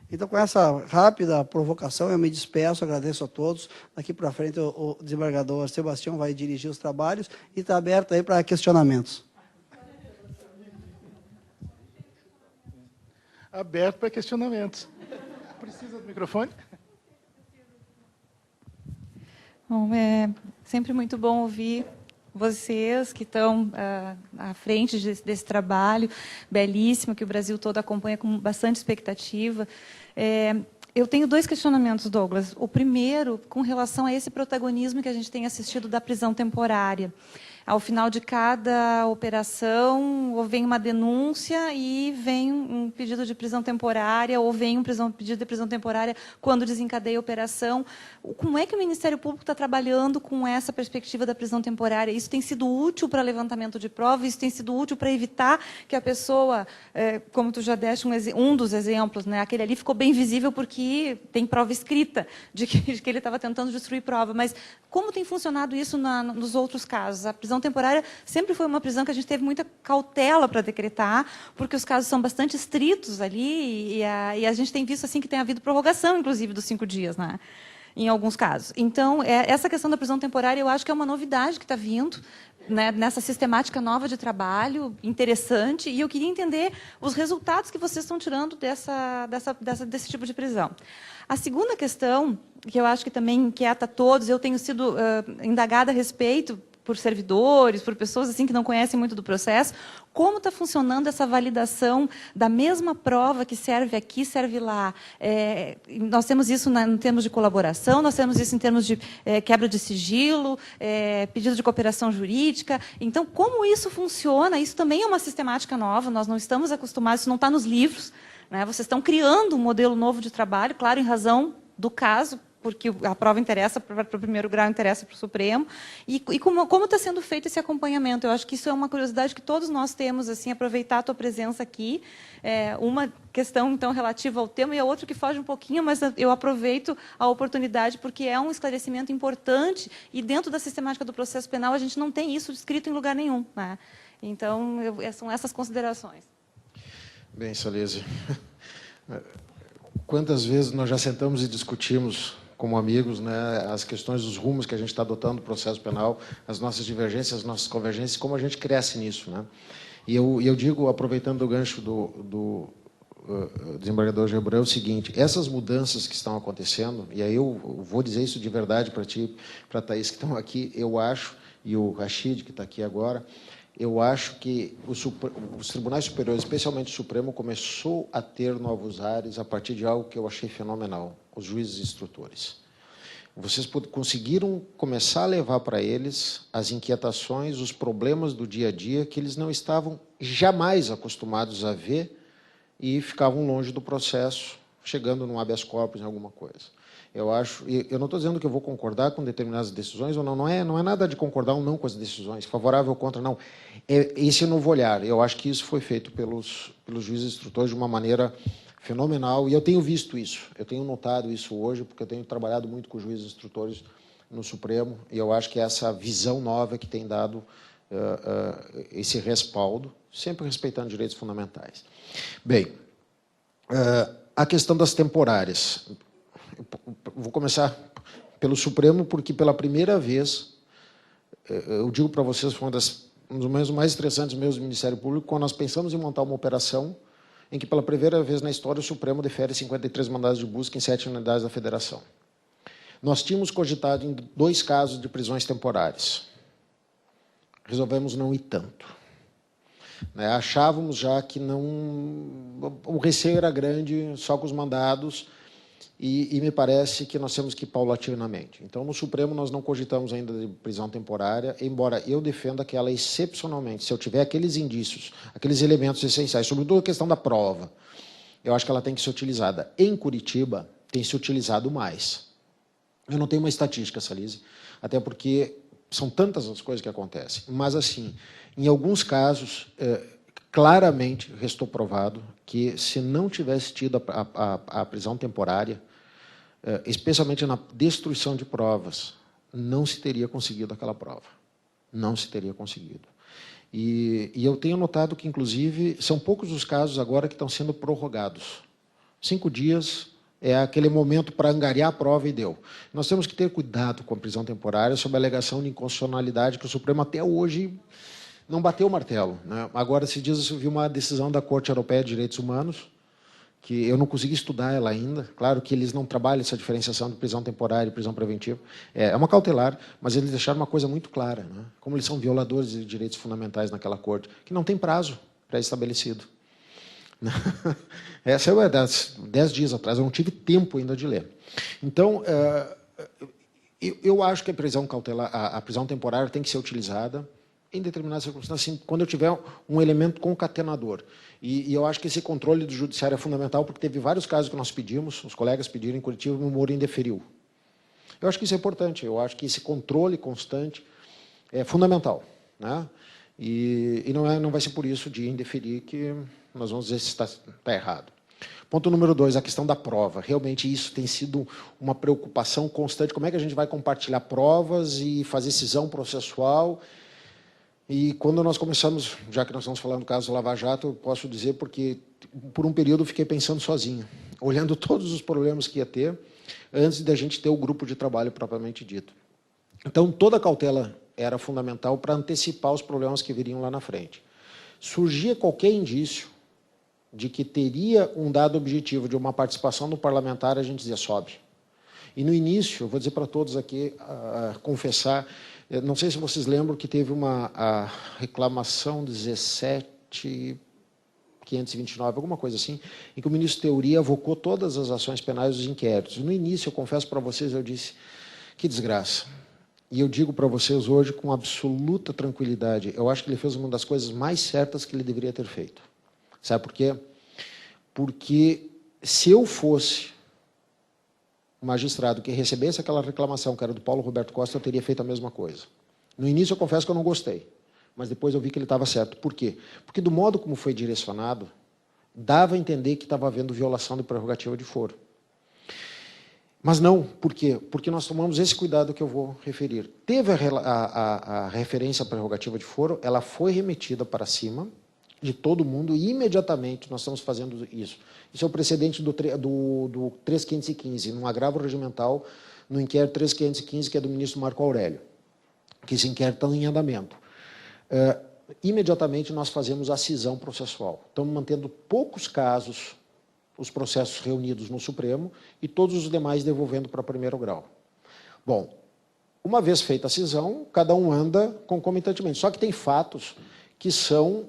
Então, com essa rápida provocação, eu me despeço, agradeço a todos. Daqui para frente, o desembargador Sebastião vai dirigir os trabalhos e está aberto aí para questionamentos. Aberto para questionamentos. Precisa do microfone? Bom, é sempre muito bom ouvir vocês que estão à frente desse trabalho belíssimo, que o Brasil todo acompanha com bastante expectativa. Eu tenho dois questionamentos, Douglas. O primeiro, com relação a esse protagonismo que a gente tem assistido da prisão temporária. Ao final de cada operação, ou vem uma denúncia e vem um pedido de prisão temporária, ou vem um pedido de prisão temporária quando desencadeia a operação. Como é que o Ministério Público está trabalhando com essa perspectiva da prisão temporária? Isso tem sido útil para levantamento de provas? Isso tem sido útil para evitar que a pessoa, como tu já deste um dos exemplos, né, aquele ali ficou bem visível porque tem prova escrita de que ele estava tentando destruir prova. Mas como tem funcionado isso nos outros casos? A prisão temporária sempre foi uma prisão que a gente teve muita cautela para decretar, porque os casos são bastante estritos ali, e a gente tem visto assim que tem havido prorrogação, inclusive, dos 5 dias, né, em alguns casos. Então, essa questão da prisão temporária, eu acho que é uma novidade que está vindo, né, nessa sistemática nova de trabalho, interessante, e eu queria entender os resultados que vocês estão tirando desse tipo de prisão. A segunda questão, que eu acho que também inquieta todos, eu tenho sido indagada a respeito por servidores, por pessoas assim que não conhecem muito do processo, como está funcionando essa validação da mesma prova que serve aqui, serve lá. Nós temos isso em termos de colaboração, nós temos isso em termos de quebra de sigilo, pedido de cooperação jurídica. Então, como isso funciona? Isso também é uma sistemática nova, nós não estamos acostumados, isso não está nos livros, né? Vocês estão criando um modelo novo de trabalho, claro, em razão do caso, porque a prova interessa para o primeiro grau, interessa para o Supremo. E como está sendo feito esse acompanhamento? Eu acho que isso é uma curiosidade que todos nós temos, assim, aproveitar a tua presença aqui. Uma questão, então, relativa ao tema, e a outra que foge um pouquinho, mas eu aproveito a oportunidade, porque é um esclarecimento importante, e dentro da sistemática do processo penal, a gente não tem isso escrito em lugar nenhum, né? Então, são essas considerações. Bem, Salese, quantas vezes nós já sentamos e discutimos como amigos, né, as questões dos rumos que a gente está adotando no processo penal, as nossas divergências, as nossas convergências, como a gente cresce nisso, né? E eu digo, aproveitando o gancho do desembargador Gebran, é o seguinte: essas mudanças que estão acontecendo, e aí eu vou dizer isso de verdade para ti, para a Thaís que estão aqui, eu acho, e o Rashid, que está aqui agora, eu acho que os tribunais superiores, especialmente o Supremo, começou a ter novos ares a partir de algo que eu achei fenomenal: os juízes instrutores. Vocês conseguiram começar a levar para eles as inquietações, os problemas do dia a dia que eles não estavam jamais acostumados a ver e ficavam longe do processo, chegando num habeas corpus em alguma coisa. Eu acho, eu não estou dizendo que eu vou concordar com determinadas decisões ou não, não é nada de concordar ou não com as decisões, favorável ou contra, não. É esse novo olhar. Eu acho que isso foi feito pelos juízes instrutores de uma maneira fenomenal, e eu tenho visto isso, eu tenho notado isso hoje, porque eu tenho trabalhado muito com juízes instrutores no Supremo, e eu acho que essa visão nova que tem dado esse respaldo, sempre respeitando direitos fundamentais. Bem, a questão das temporárias. Vou começar pelo Supremo, porque pela primeira vez, eu digo para vocês, foi um dos momentos mais estressantes meus do Ministério Público, quando nós pensamos em montar uma operação em que, pela primeira vez na história, o Supremo defere 53 mandados de busca em 7 unidades da Federação. Nós tínhamos cogitado em 2 casos de prisões temporárias. Resolvemos não ir tanto. Achávamos já que não... O receio era grande, só com os mandados, e me parece que nós temos que ir paulatinamente. Então, no Supremo, nós não cogitamos ainda de prisão temporária, embora eu defenda que ela, excepcionalmente, se eu tiver aqueles indícios, aqueles elementos essenciais, sobretudo a questão da prova, eu acho que ela tem que ser utilizada. Em Curitiba, tem se utilizado mais. Eu não tenho uma estatística, Salise, até porque são tantas as coisas que acontecem. Mas, assim, em alguns casos, claramente restou provado que, se não tivesse tido a prisão temporária, especialmente na destruição de provas, não se teria conseguido aquela prova. Não se teria conseguido. E eu tenho notado que, inclusive, são poucos os casos agora que estão sendo prorrogados. 5 dias é aquele momento para angariar a prova e deu. Nós temos que ter cuidado com a prisão temporária sob a alegação de inconstitucionalidade que o Supremo até hoje não bateu o martelo. Agora, esses dias eu vi uma decisão da Corte Europeia de Direitos Humanos, que eu não consegui estudar ela ainda. Claro que eles não trabalham essa diferenciação de prisão temporária e prisão preventiva. É uma cautelar, mas eles deixaram uma coisa muito clara. Como eles são violadores de direitos fundamentais naquela corte, que não tem prazo pré-estabelecido. Essa é 10 dias atrás, eu não tive tempo ainda de ler. Então, eu acho que a prisão cautelar, a prisão temporária tem que ser utilizada em determinadas circunstâncias, assim, quando eu tiver um elemento concatenador. E eu acho que esse controle do judiciário é fundamental, porque teve vários casos que nós pedimos, os colegas pediram em Curitiba, e o Moro indeferiu. Eu acho que isso é importante, eu acho que esse controle constante é fundamental. E não vai ser por isso de indeferir que nós vamos dizer se está errado. Ponto número 2, a questão da prova. Realmente isso tem sido uma preocupação constante. Como é que a gente vai compartilhar provas e fazer cisão processual? E quando nós começamos, já que nós estamos falando do caso do Lava Jato, eu posso dizer porque, por um período, eu fiquei pensando sozinho, olhando todos os problemas que ia ter, antes da gente ter o grupo de trabalho propriamente dito. Então, toda a cautela era fundamental para antecipar os problemas que viriam lá na frente. Surgia qualquer indício de que teria um dado objetivo de uma participação do parlamentar, a gente dizia, sobe. E no início, eu vou dizer para todos aqui, confessar, não sei se vocês lembram que teve a reclamação 17.529, alguma coisa assim, em que o ministro Teori avocou todas as ações penais dos inquéritos. No início, eu confesso para vocês, eu disse, que desgraça. E eu digo para vocês hoje com absoluta tranquilidade, eu acho que ele fez uma das coisas mais certas que ele deveria ter feito. Sabe por quê? Porque se eu fosse o magistrado que recebesse aquela reclamação, que era do Paulo Roberto Costa, eu teria feito a mesma coisa. No início, eu confesso que eu não gostei, mas depois eu vi que ele estava certo. Por quê? Porque do modo como foi direcionado, dava a entender que estava havendo violação de prerrogativa de foro. Mas não, por quê? Porque nós tomamos esse cuidado que eu vou referir. Teve a referência à prerrogativa de foro, ela foi remetida para cima de todo mundo e imediatamente nós estamos fazendo isso. Isso é o precedente do 3.515, num agravo regimental, no inquérito 3.515, que é do ministro Marco Aurélio, que esse inquérito está em andamento. Imediatamente nós fazemos a cisão processual. Estamos mantendo poucos casos os processos reunidos no Supremo e todos os demais devolvendo para primeiro grau. Bom, uma vez feita a cisão, cada um anda concomitantemente. Só que tem fatos que são,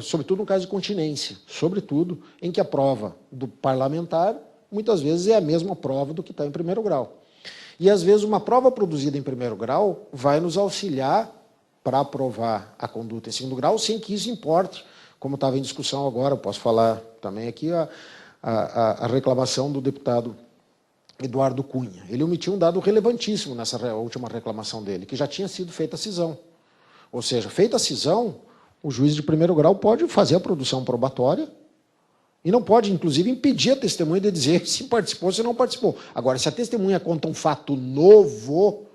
sobretudo no caso de continência, sobretudo em que a prova do parlamentar, muitas vezes, é a mesma prova do que está em primeiro grau. E, às vezes, uma prova produzida em primeiro grau vai nos auxiliar para aprovar a conduta em segundo grau, sem que isso importe. Como estava em discussão agora, eu posso falar também aqui, a reclamação do deputado Eduardo Cunha. Ele omitiu um dado relevantíssimo nessa última reclamação dele, que já tinha sido feita a cisão. Ou seja, feita a cisão, o juiz de primeiro grau pode fazer a produção probatória e não pode, inclusive, impedir a testemunha de dizer se participou ou se não participou. Agora, se a testemunha conta um fato novo,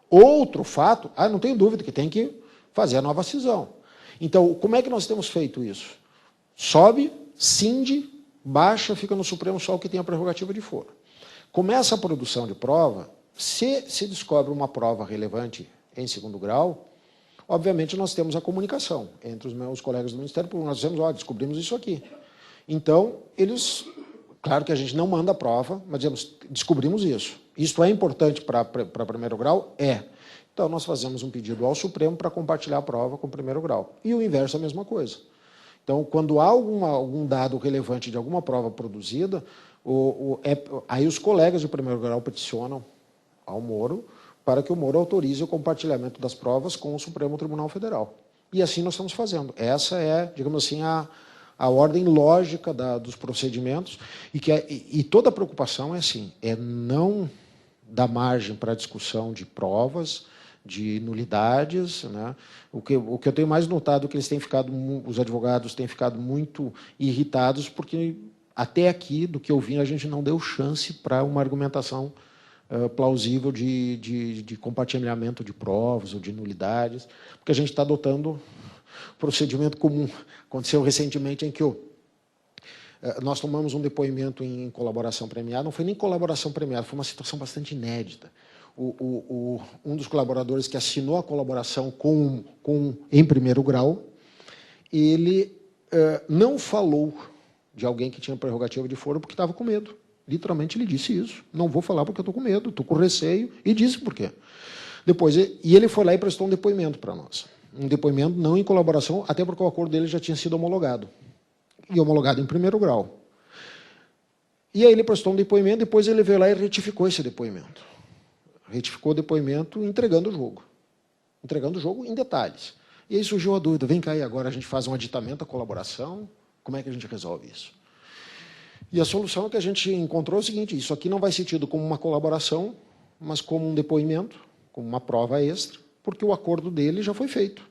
outro fato, não tenho dúvida que tem que fazer a nova cisão. Então, como é que nós temos feito isso? Sobe, cinde, baixa, fica no Supremo só o que tem a prerrogativa de foro. Começa a produção de prova, se descobre uma prova relevante em segundo grau, obviamente nós temos a comunicação entre os meus colegas do Ministério Público. Nós dizemos, descobrimos isso aqui. Então, eles, claro que a gente não manda a prova, mas dizemos, descobrimos isso. Isto é importante para primeiro grau? É. Então, nós fazemos um pedido ao Supremo para compartilhar a prova com o primeiro grau. E o inverso é a mesma coisa. Então, quando há algum dado relevante de alguma prova produzida, aí os colegas de primeiro grau peticionam ao Moro para que o Moro autorize o compartilhamento das provas com o Supremo Tribunal Federal. E assim nós estamos fazendo. Essa é, digamos assim, a ordem lógica dos procedimentos, e toda a preocupação é assim, é não dar margem para a discussão de provas, de nulidades, né? O que eu tenho mais notado é que eles têm ficado, os advogados têm ficado muito irritados, porque até aqui, do que eu vi, a gente não deu chance para uma argumentação plausível de compartilhamento de provas ou de nulidades, porque a gente está adotando procedimento comum. Aconteceu recentemente em que nós tomamos um depoimento em colaboração premiada, não foi nem colaboração premiada, foi uma situação bastante inédita. Um dos colaboradores que assinou a colaboração em primeiro grau, ele não falou de alguém que tinha prerrogativa de foro porque estava com medo. Literalmente ele disse isso. Não vou falar porque eu estou com medo, estou com receio, e disse por quê. Depois, ele foi lá e prestou um depoimento para nós. Um depoimento não em colaboração, até porque o acordo dele já tinha sido homologado. E homologado em primeiro grau. E aí ele prestou um depoimento, depois ele veio lá e retificou esse depoimento. Retificou o depoimento entregando o jogo. Entregando o jogo em detalhes. E aí surgiu a dúvida, vem cá e agora a gente faz um aditamento à colaboração, como é que a gente resolve isso? E a solução que a gente encontrou é o seguinte, isso aqui não vai ser tido como uma colaboração, mas como um depoimento, como uma prova extra, porque o acordo dele já foi feito.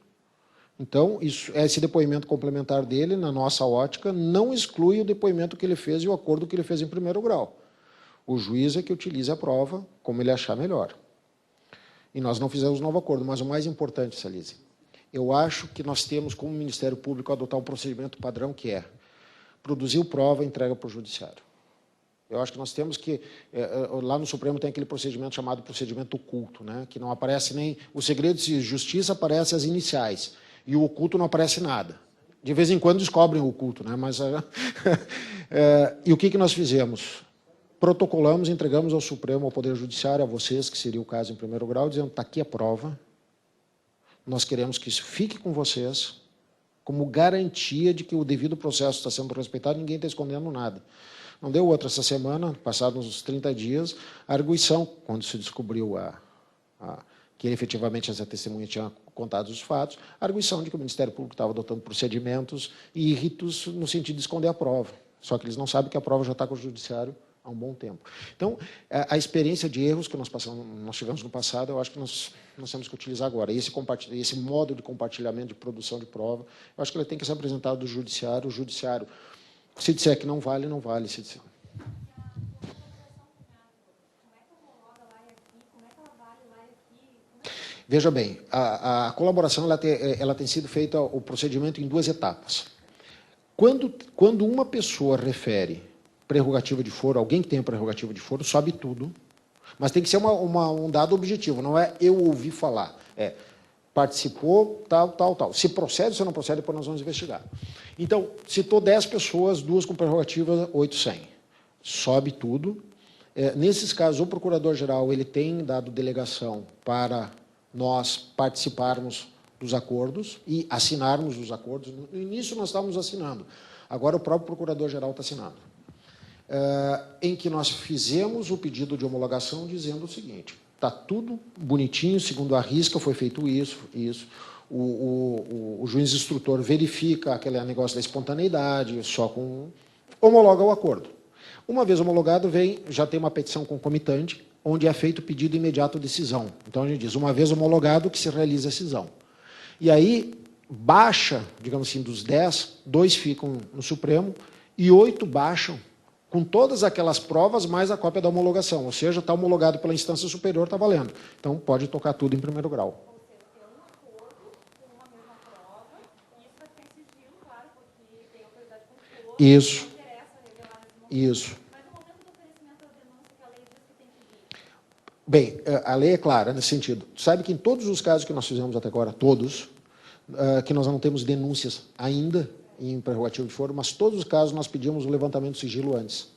Então, esse depoimento complementar dele, na nossa ótica, não exclui o depoimento que ele fez e o acordo que ele fez em primeiro grau. O juiz é que utiliza a prova como ele achar melhor. E nós não fizemos novo acordo, mas o mais importante, Salise, eu acho que nós temos, como Ministério Público, adotar um procedimento padrão que é produziu prova e entrega para o Judiciário. Eu acho que nós temos que... lá no Supremo tem aquele procedimento chamado procedimento oculto, né? Que não aparece nem... O segredo de justiça aparece as iniciais, e o oculto não aparece nada. De vez em quando descobrem o oculto, né? Mas, e o que nós fizemos? Protocolamos, entregamos ao Supremo, ao Poder Judiciário, a vocês, que seria o caso em primeiro grau, dizendo, está aqui a prova, nós queremos que isso fique com vocês, como garantia de que o devido processo está sendo respeitado, ninguém está escondendo nada. Não deu outra essa semana, passados uns 30 dias, a arguição, quando se descobriu que efetivamente essa testemunha tinha contado os fatos, a arguição de que o Ministério Público estava adotando procedimentos e ritos no sentido de esconder a prova. Só que eles não sabem que a prova já está com o Judiciário há um bom tempo. Então, a experiência de erros que nós tivemos no passado, eu acho que nós temos que utilizar agora. Esse modo de compartilhamento, de produção de prova, eu acho que ele tem que ser apresentado do Judiciário. O Judiciário, se disser que não vale, não vale. Se disser... Veja bem, a colaboração ela tem sido feita, o procedimento, em 2 etapas. Quando uma pessoa refere prerrogativa de foro, alguém que tenha prerrogativa de foro, sabe tudo, mas tem que ser um dado objetivo, não é eu ouvi falar, participou, tal. Se procede ou se não procede, depois nós vamos investigar. Então, citou 10 pessoas, 2 com prerrogativa, 8 sem. Sobe tudo. Nesses casos, o procurador-geral ele tem dado delegação para nós participarmos dos acordos e assinarmos os acordos. No início, nós estávamos assinando. Agora, o próprio procurador-geral está assinando. Em que nós fizemos o pedido de homologação dizendo o seguinte, está tudo bonitinho, segundo a risca, foi feito isso. O juiz instrutor verifica aquele negócio da espontaneidade, só com... homologa o acordo. Uma vez homologado, já tem uma petição concomitante, onde é feito o pedido imediato de cisão. Então, a gente diz, uma vez homologado, que se realiza a cisão. E aí, baixa, digamos assim, dos 10, 2 ficam no Supremo e 8 baixam com todas aquelas provas, mais a cópia da homologação. Ou seja, está homologado pela instância superior, está valendo. Então, pode tocar tudo em primeiro grau. Isso. Isso. Bem, a lei é clara nesse sentido. Sabe que em todos os casos que nós fizemos até agora, todos, que nós não temos denúncias ainda em prerrogativo de foro, mas todos os casos nós pedimos o levantamento do sigilo antes.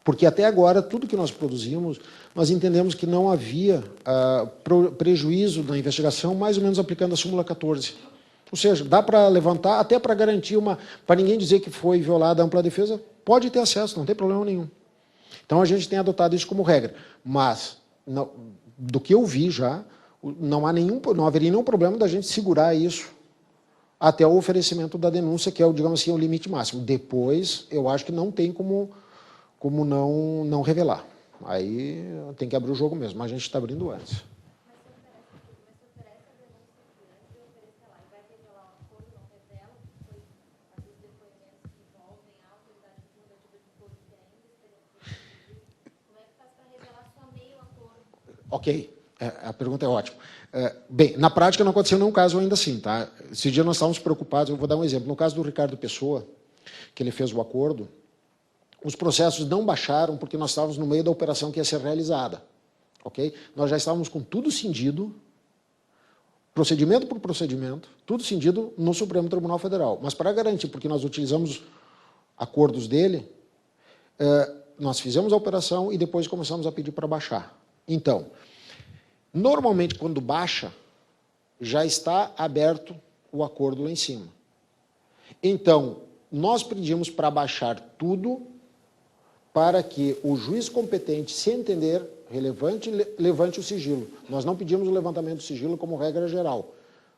Porque até agora, tudo que nós produzimos, nós entendemos que não havia prejuízo na investigação, mais ou menos aplicando a súmula 14. Ou seja, dá para levantar, até para garantir para ninguém dizer que foi violada a ampla defesa, pode ter acesso, não tem problema nenhum. Então, a gente tem adotado isso como regra. Mas, do que eu vi já, não haveria nenhum problema da gente segurar isso até o oferecimento da denúncia, que é, digamos assim, o limite máximo. Depois, eu acho que não tem como não revelar. Aí tem que abrir o jogo mesmo, mas a gente está abrindo antes. Ok, a pergunta é ótima. Bem, na prática não aconteceu nenhum caso ainda assim, tá? Esse dia nós estávamos preocupados, eu vou dar um exemplo. No caso do Ricardo Pessoa, que ele fez o acordo, os processos não baixaram porque nós estávamos no meio da operação que ia ser realizada, ok? Nós já estávamos com tudo cindido, procedimento por procedimento, tudo cindido no Supremo Tribunal Federal. Mas para garantir, porque nós utilizamos acordos dele, nós fizemos a operação e depois começamos a pedir para baixar. Então, normalmente, quando baixa, já está aberto o acordo lá em cima. Então, nós pedimos para baixar tudo para que o juiz competente, se entender relevante, levante o sigilo. Nós não pedimos o levantamento do sigilo como regra geral,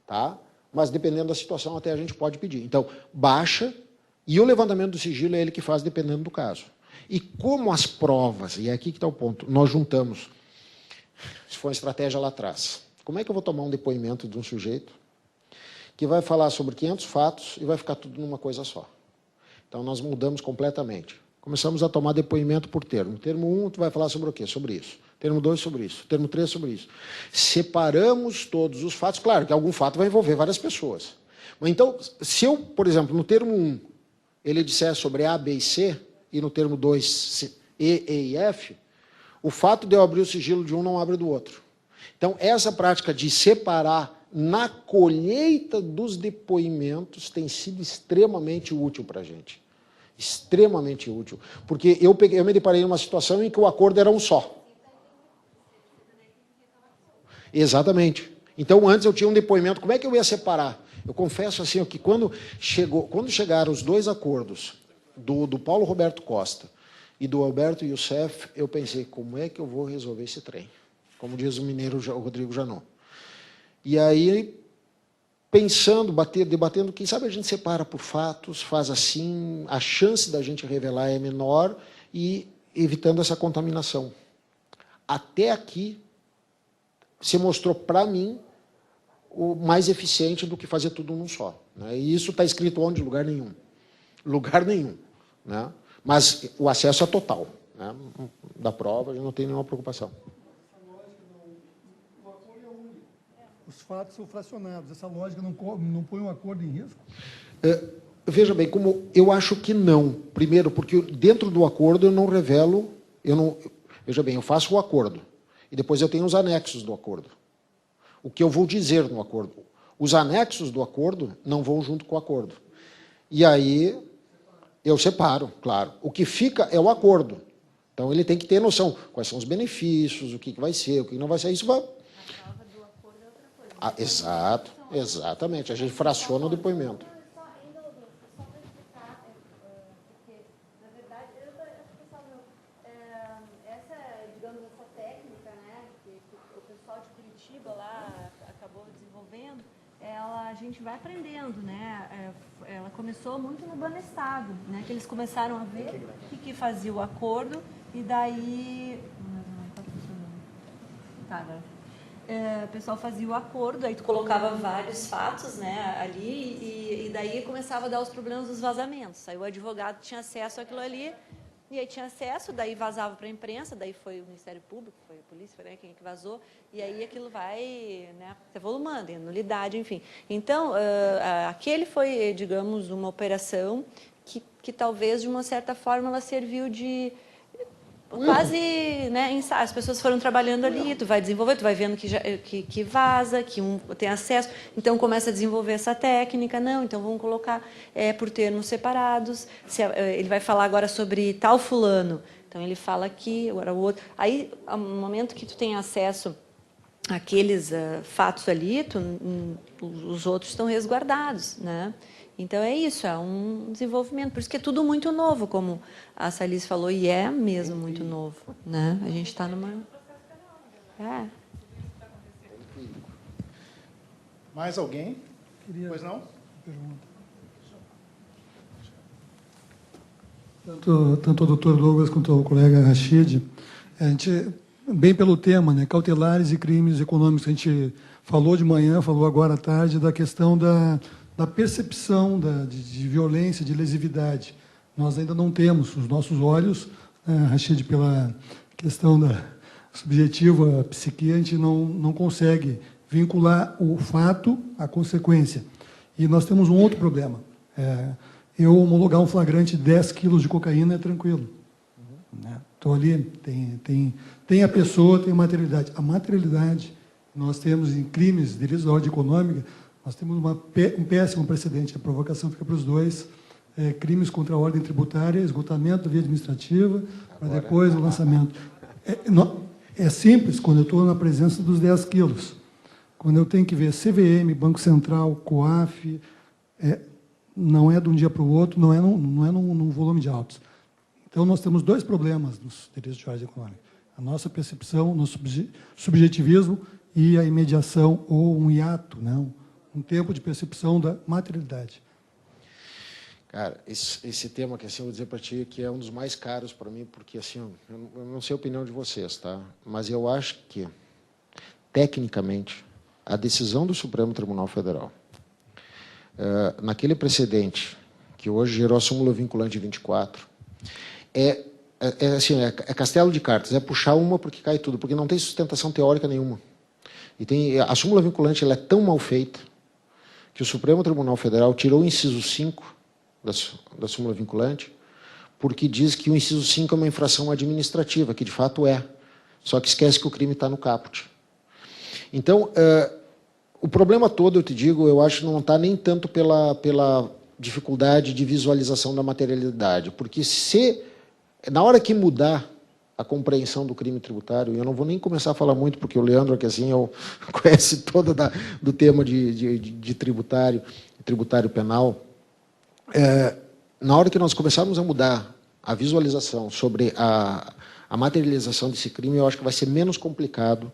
tá? Mas, dependendo da situação, até a gente pode pedir. Então, baixa e o levantamento do sigilo é ele que faz, dependendo do caso. E como as provas, e é aqui que está o ponto, nós juntamos... Isso foi uma estratégia lá atrás. Como é que eu vou tomar um depoimento de um sujeito que vai falar sobre 500 fatos e vai ficar tudo numa coisa só? Então, nós mudamos completamente. Começamos a tomar depoimento por termo. Termo 1, tu vai falar sobre o quê? Sobre isso. Termo 2, sobre isso. Termo 3, sobre isso. Separamos todos os fatos. Claro que algum fato vai envolver várias pessoas. Mas, então, se eu, por exemplo, no termo 1, ele disser sobre A, B e C, e no termo 2, E e F, o fato de eu abrir o sigilo de um não abre do outro. Então, essa prática de separar na colheita dos depoimentos tem sido extremamente útil para a gente. Extremamente útil. Porque eu me deparei numa situação em que o acordo era um só. Exatamente. Então, antes eu tinha um depoimento, como é que eu ia separar? Eu confesso assim, que quando chegaram os 2 acordos, do Paulo Roberto Costa e do Alberto Youssef, eu pensei, como é que eu vou resolver esse trem? Como diz o mineiro Rodrigo Janot. E aí, pensando, debatendo, quem sabe a gente separa por fatos, faz assim, a chance da gente revelar é menor e evitando essa contaminação. Até aqui, se mostrou para mim o mais eficiente do que fazer tudo num só. Né? E isso está escrito onde? Lugar nenhum. Lugar nenhum. Né? Mas o acesso é total, né? Da prova, a gente não tem nenhuma preocupação. Os fatos são fracionados. Essa lógica não põe um acordo em risco? Veja bem, como eu acho que não. Primeiro, porque dentro do acordo eu não revelo... veja bem, eu faço o acordo. E depois eu tenho os anexos do acordo. O que eu vou dizer no acordo. Os anexos do acordo não vão junto com o acordo. E aí eu separo, claro. O que fica é o acordo. Então ele tem que ter noção quais são os benefícios, o que vai ser, o que não vai ser. Isso vai... exato, exatamente. A gente fraciona o depoimento. A gente vai aprendendo, né? Ela começou muito no Banestado, né? Que eles começaram a ver o que fazia o acordo e daí... o pessoal fazia o acordo, aí tu colocava vários fatos, né, ali e daí começava a dar os problemas dos vazamentos. Aí o advogado tinha acesso àquilo ali e aí tinha acesso, daí vazava para a imprensa, daí foi o Ministério Público, foi a polícia, foi, né, quem que vazou, e aí aquilo vai, né, se evolumando, em nulidade, enfim. Então, aquele foi, digamos, uma operação que talvez, de uma certa forma, ela serviu de quase, né, ensaio. As pessoas foram trabalhando ali, tu vai desenvolver, tu vai vendo que vaza, que um tem acesso, então começa a desenvolver essa técnica, não, então vamos colocar por termos separados, ele vai falar agora sobre tal fulano, então ele fala aqui, agora o outro, aí, no momento que tu tem acesso àqueles fatos ali, os outros estão resguardados, né? Então, é isso, é um desenvolvimento. Por isso que é tudo muito novo, como a Salice falou, e é mesmo muito novo, né? A gente está numa... Mais alguém? Pois não? Tanto o doutor Douglas quanto o colega Rachid, a gente, bem pelo tema, né, cautelares e crimes econômicos, a gente falou de manhã, falou agora à tarde, da questão da percepção de violência, de lesividade. Nós ainda não temos, os nossos olhos, Rachid, pela questão da subjetiva, a psique, a gente não consegue vincular o fato à consequência. E nós temos um outro problema. Eu homologar um flagrante de 10 quilos de cocaína é tranquilo. Estou ali, tem a pessoa, tem a materialidade. A materialidade, nós temos em crimes de delitos da ordem econômica, nós temos um péssimo precedente, a provocação fica para os dois, crimes contra a ordem tributária, esgotamento da via administrativa, para depois o lançamento. É simples quando eu estou na presença dos 10 quilos. Quando eu tenho que ver CVM, Banco Central, COAF, não é de um dia para o outro, não é num volume de autos. Então, nós temos dois problemas nos delitos de ordem econômica. A nossa percepção, o nosso subjetivismo e a imediação ou um hiato, né? Um tempo de percepção da materialidade. Cara, esse tema que assim, eu vou dizer para ti que é um dos mais caros para mim, porque assim, eu não sei a opinião de vocês, tá? Mas eu acho que, tecnicamente, a decisão do Supremo Tribunal Federal, naquele precedente, que hoje gerou a súmula vinculante 24, é castelo de cartas, é puxar uma porque cai tudo, porque não tem sustentação teórica nenhuma. E a súmula vinculante ela é tão mal feita que o Supremo Tribunal Federal tirou o inciso 5 da súmula vinculante, porque diz que o inciso 5 é uma infração administrativa, que de fato é, só que esquece que o crime está no caput. Então, o problema todo, eu te digo, eu acho que não está nem tanto pela dificuldade de visualização da materialidade, porque na hora que mudar a compreensão do crime tributário, e eu não vou nem começar a falar muito, porque o Leandro, que assim, conhece todo do tema de tributário penal, na hora que nós começarmos a mudar a visualização sobre a materialização desse crime, eu acho que vai ser menos complicado,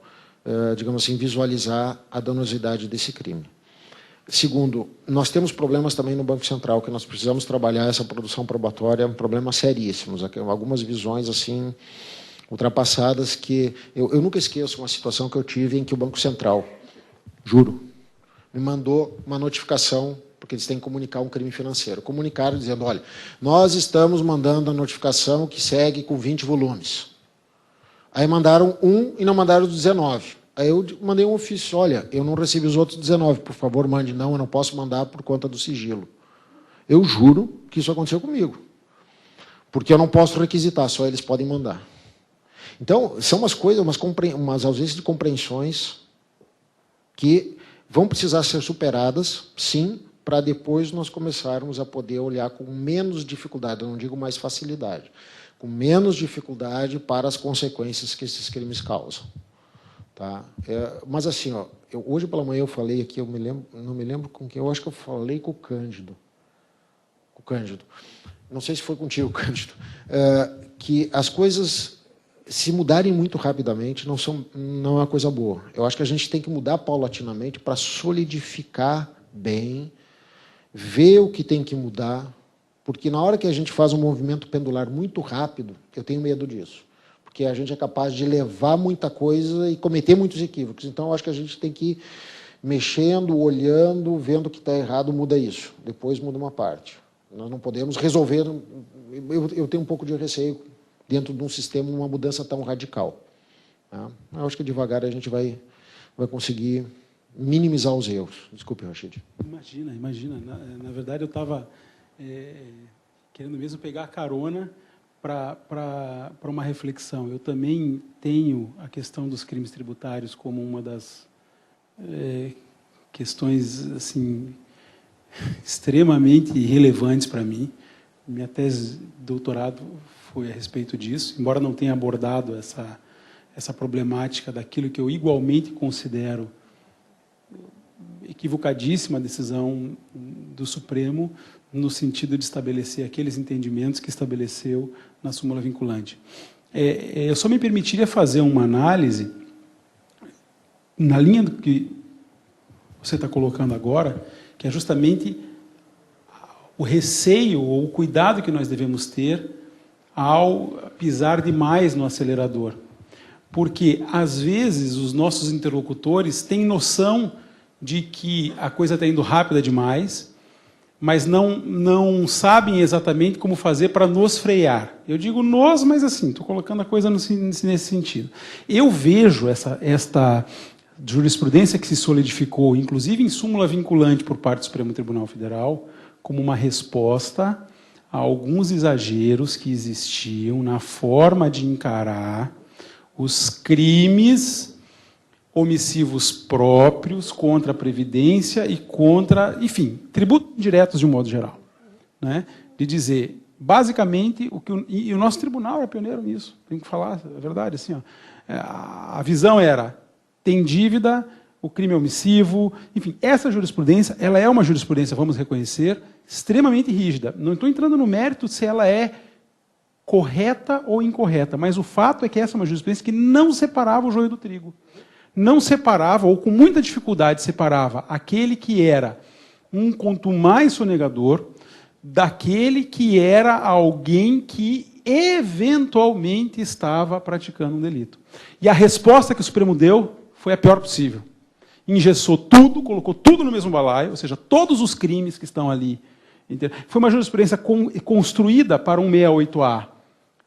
digamos assim, visualizar a danosidade desse crime. Segundo, nós temos problemas também no Banco Central, que nós precisamos trabalhar essa produção probatória, problemas seríssimos, algumas visões assim ultrapassadas que... Eu nunca esqueço uma situação que eu tive em que o Banco Central, juro, me mandou uma notificação, porque eles têm que comunicar um crime financeiro. Comunicaram dizendo, olha, nós estamos mandando a notificação que segue com 20 volumes. Aí mandaram um e não mandaram os 19. Aí eu mandei um ofício, olha, eu não recebi os outros 19, por favor, mande. Não, eu não posso mandar por conta do sigilo. Eu juro que isso aconteceu comigo. Porque eu não posso requisitar, só eles podem mandar. Então, são umas coisas, umas ausências de compreensões que vão precisar ser superadas, sim, para depois nós começarmos a poder olhar com menos dificuldade, eu não digo mais facilidade, com menos dificuldade para as consequências que esses crimes causam. Tá? Mas assim, ó, hoje pela manhã eu falei aqui, não me lembro com quem, eu acho que eu falei com o Cândido. Não sei se foi contigo, Cândido, que as coisas, se mudarem muito rapidamente, não é uma coisa boa. Eu acho que a gente tem que mudar paulatinamente para solidificar bem, ver o que tem que mudar, porque na hora que a gente faz um movimento pendular muito rápido, eu tenho medo disso, porque a gente é capaz de levar muita coisa e cometer muitos equívocos. Então, eu acho que a gente tem que ir mexendo, olhando, vendo o que está errado, muda isso. Depois muda uma parte. Nós não podemos resolver... Eu tenho um pouco de receio dentro de um sistema, uma mudança tão radical. Tá? Eu acho que devagar a gente vai conseguir minimizar os erros. Desculpe, Rachid. Imagina. Na verdade, eu estava querendo mesmo pegar a carona para uma reflexão. Eu também tenho a questão dos crimes tributários como uma das questões assim, extremamente relevantes para mim. Minha tese de doutorado foi a respeito disso, embora não tenha abordado essa problemática daquilo que eu igualmente considero equivocadíssima a decisão do Supremo no sentido de estabelecer aqueles entendimentos que estabeleceu na súmula vinculante. Eu só me permitiria fazer uma análise na linha do que você está colocando agora, que é justamente o receio ou o cuidado que nós devemos ter ao pisar demais no acelerador. Porque, às vezes, os nossos interlocutores têm noção de que a coisa está indo rápida demais, mas não sabem exatamente como fazer para nos frear. Eu digo nós, mas assim, estou colocando a coisa nesse sentido. Eu vejo esta jurisprudência que se solidificou, inclusive em súmula vinculante por parte do Supremo Tribunal Federal, como uma resposta a alguns exageros que existiam na forma de encarar os crimes omissivos próprios contra a Previdência e contra, enfim, tributos diretos de um modo geral. Né? De dizer, basicamente, e o nosso tribunal é pioneiro nisso, tem que falar, é verdade, assim, ó, a visão era, tem dívida, o crime é omissivo, enfim, essa jurisprudência, ela é uma jurisprudência, vamos reconhecer, extremamente rígida. Não estou entrando no mérito se ela é correta ou incorreta, mas o fato é que essa é uma jurisprudência que não separava o joio do trigo. Não separava, ou com muita dificuldade separava, aquele que era um contumaz sonegador daquele que era alguém que eventualmente estava praticando um delito. E a resposta que o Supremo deu foi a pior possível. Engessou tudo, colocou tudo no mesmo balaio, ou seja, todos os crimes que estão ali. Foi uma jurisprudência construída para 168A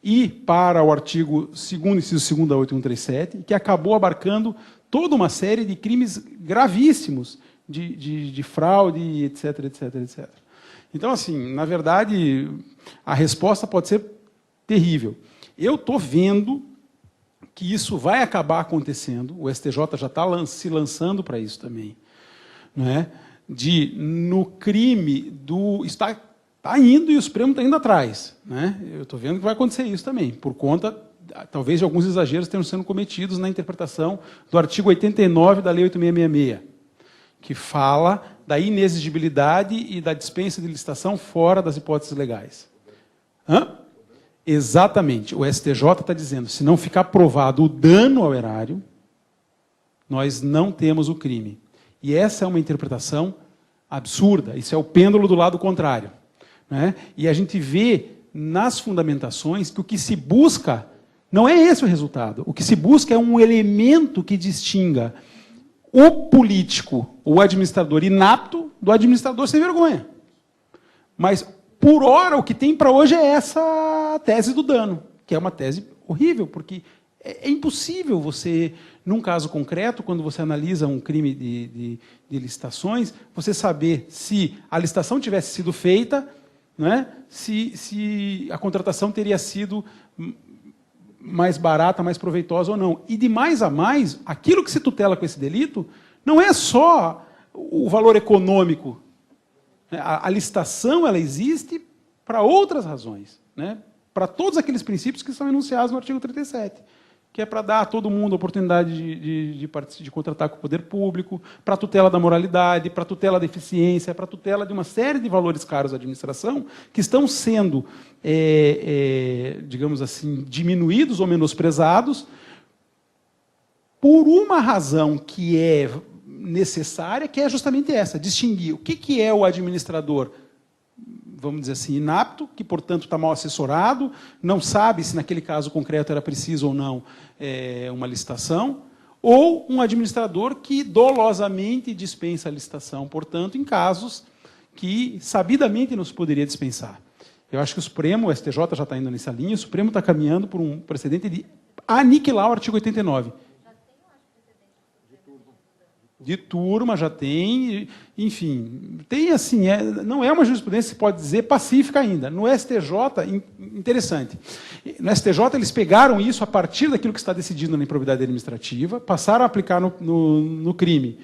e para o artigo 2º, inciso 2º da 8137, que acabou abarcando toda uma série de crimes gravíssimos de fraude, etc, etc, etc. Então, assim, na verdade, a resposta pode ser terrível. Eu estou vendo que isso vai acabar acontecendo, o STJ já está se lançando para isso também, não é? No crime do... Está indo e o Supremo está indo atrás. Né? Eu estou vendo que vai acontecer isso também, por conta, talvez, de alguns exageros que estejam sendo cometidos na interpretação do artigo 89 da Lei 8666, que fala da inexigibilidade e da dispensa de licitação fora das hipóteses legais. Exatamente. O STJ está dizendo, se não ficar provado o dano ao erário, nós não temos o crime. E essa é uma interpretação absurda. Isso é o pêndulo do lado contrário. Né? E a gente vê nas fundamentações que o que se busca não é esse o resultado. O que se busca é um elemento que distinga o político, o administrador inapto, do administrador sem vergonha. Mas, por hora, o que tem para hoje é essa tese do dano, que é uma tese horrível, porque é impossível você, num caso concreto, quando você analisa um crime de licitações, você saber se a licitação tivesse sido feita, né, se a contratação teria sido mais barata, mais proveitosa ou não. E de mais a mais, aquilo que se tutela com esse delito não é só o valor econômico A licitação ela existe para outras razões, né? Para todos aqueles princípios que são enunciados no artigo 37, que é para dar a todo mundo a oportunidade de contratar com o poder público, para a tutela da moralidade, para a tutela da eficiência, para a tutela de uma série de valores caros à administração, que estão sendo, digamos assim, diminuídos ou menosprezados por uma razão que é necessária, que é justamente essa, distinguir o que é o administrador, vamos dizer assim, inapto, que, portanto, está mal assessorado, não sabe se, naquele caso concreto, era preciso ou não uma licitação, ou um administrador que dolosamente dispensa a licitação, portanto, em casos que, sabidamente, não se poderia dispensar. Eu acho que o Supremo, o STJ já está indo nessa linha, o Supremo está caminhando por um precedente de aniquilar o artigo 89. De turma já tem, enfim, tem assim, não é uma jurisprudência, se pode dizer, pacífica ainda. No STJ, interessante, no STJ eles pegaram isso a partir daquilo que está decidido na improbidade administrativa, passaram a aplicar no crime.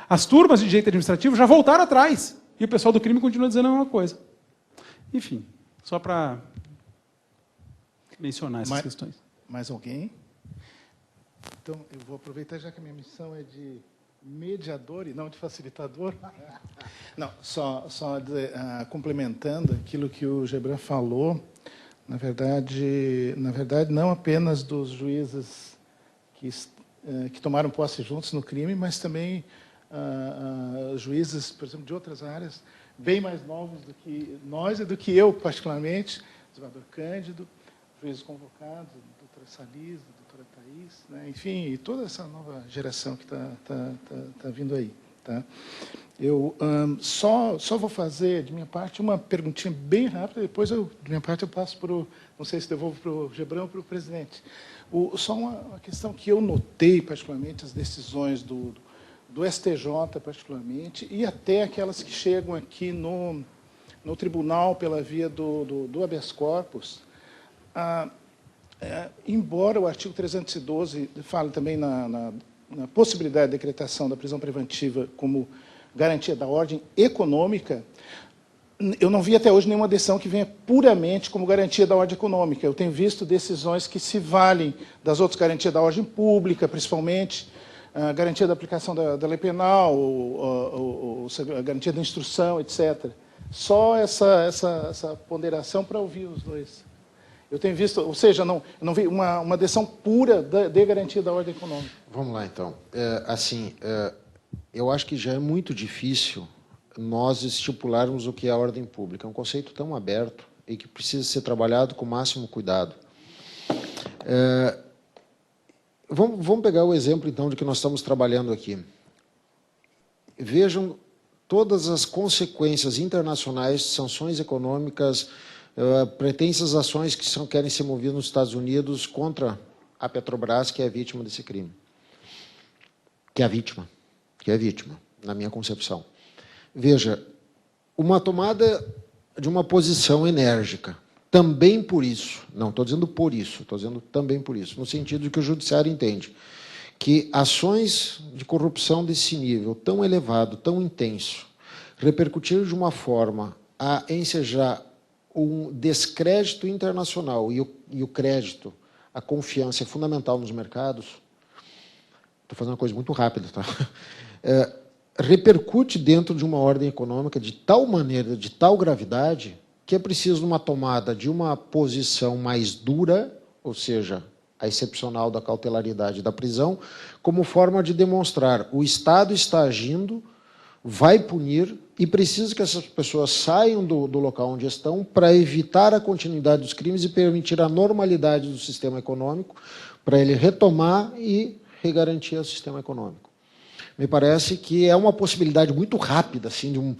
As turmas de direito administrativo já voltaram atrás, e o pessoal do crime continua dizendo a mesma coisa. Enfim, só para mencionar essas questões. Mais alguém? Então, eu vou aproveitar, já que a minha missão é de mediador e não de facilitador. Não, só complementando aquilo que o Gebran falou, na verdade não apenas dos juízes que tomaram posse juntos no crime, mas também juízes, por exemplo, de outras áreas, bem mais novos do que nós e do que eu, particularmente, o desembargador Cândido, juízes convocados, a doutora Salisa, a doutora Thaís, né? Enfim, e toda essa nova geração que está vindo aí. Tá? Eu só vou fazer, de minha parte, uma perguntinha bem rápida, depois, de minha parte, eu passo para o... Não sei se devolvo para o Gebran ou para o presidente. Só uma questão que eu notei, particularmente, as decisões do STJ, particularmente, e até aquelas que chegam aqui no tribunal pela via do habeas corpus, embora o artigo 312 fale também na possibilidade de decretação da prisão preventiva como garantia da ordem econômica, eu não vi até hoje nenhuma decisão que venha puramente como garantia da ordem econômica. Eu tenho visto decisões que se valem das outras garantias da ordem pública, principalmente a garantia da aplicação da lei penal, a garantia da instrução, etc. Só essa ponderação para ouvir os dois. Eu tenho visto, ou seja, não vi uma decisão pura de garantia da ordem econômica. Vamos lá, então. Eu acho que já é muito difícil nós estipularmos o que é a ordem pública. É um conceito tão aberto e que precisa ser trabalhado com o máximo cuidado. Vamos pegar o exemplo, então, de que nós estamos trabalhando aqui. Vejam todas as consequências internacionais, sanções econômicas, pretensas ações que querem ser movidas nos Estados Unidos contra a Petrobras, que é vítima desse crime. Que é vítima, na minha concepção. Veja, uma tomada de uma posição enérgica, também por isso, não estou dizendo por isso, estou dizendo também por isso, no sentido de que o judiciário entende que ações de corrupção desse nível, tão elevado, tão intenso, repercutir de uma forma a ensejar um descrédito internacional e o crédito, a confiança é fundamental nos mercados. Estou fazendo uma coisa muito rápida, tá? Repercute dentro de uma ordem econômica de tal maneira, de tal gravidade, que é preciso uma tomada de uma posição mais dura, ou seja, a excepcional da cautelaridade da prisão, como forma de demonstrar o Estado está agindo, vai punir e precisa que essas pessoas saiam do local onde estão para evitar a continuidade dos crimes e permitir a normalidade do sistema econômico, para ele retomar e regarantir o sistema econômico. Me parece que é uma possibilidade muito rápida, assim, de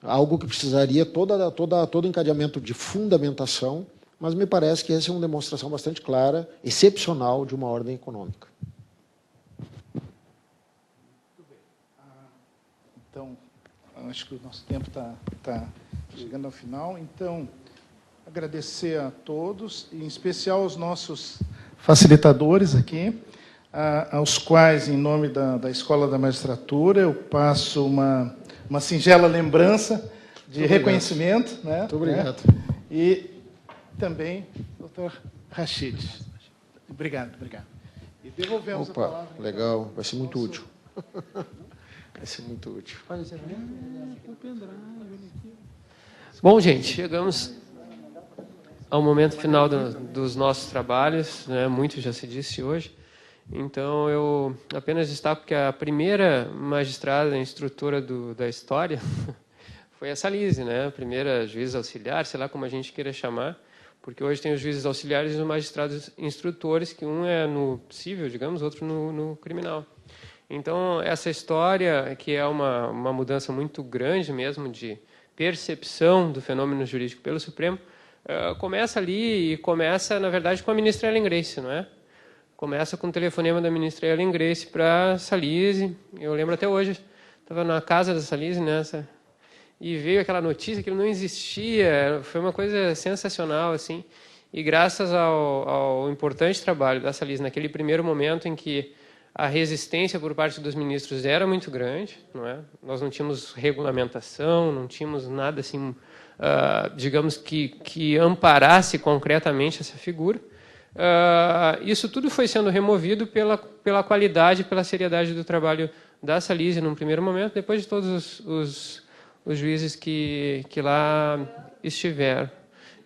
algo que precisaria todo encadeamento de fundamentação, mas me parece que essa é uma demonstração bastante clara, excepcional, de uma ordem econômica. Então, acho que o nosso tempo está chegando ao final. Então, agradecer a todos, e em especial aos nossos facilitadores aqui, aos quais, em nome da Escola da Magistratura, eu passo uma singela lembrança de reconhecimento. Né? Muito obrigado. E também, doutor Rachid. Obrigado, obrigado. E devolvemos a Opa, palavra. então, legal, vai ser muito útil. Vai ser muito útil. Bom, gente, chegamos ao momento final dos nossos trabalhos, né? Muito já se disse hoje. Então, eu apenas destaco que a primeira magistrada instrutora da história foi a Salise, né? A primeira juíza auxiliar, sei lá como a gente queira chamar, porque hoje tem os juízes auxiliares e os magistrados instrutores, que um é no civil, digamos, outro no criminal. Então, essa história, que é uma mudança muito grande mesmo de percepção do fenômeno jurídico pelo Supremo, começa ali e começa, na verdade, com a ministra Ellen Grace, não é? Começa com o telefonema da ministra Ellen Grace para Salise. Eu lembro até hoje, estava na casa da Salise, nessa, e veio aquela notícia que ele não existia. Foi uma coisa sensacional, assim. E graças ao importante trabalho da Salise naquele primeiro momento em que a resistência por parte dos ministros era muito grande, não é? Nós não tínhamos regulamentação, não tínhamos nada assim, digamos que amparasse concretamente essa figura. Isso tudo foi sendo removido pela qualidade, pela seriedade do trabalho da Salise num primeiro momento, depois de todos os juízes que lá estiveram.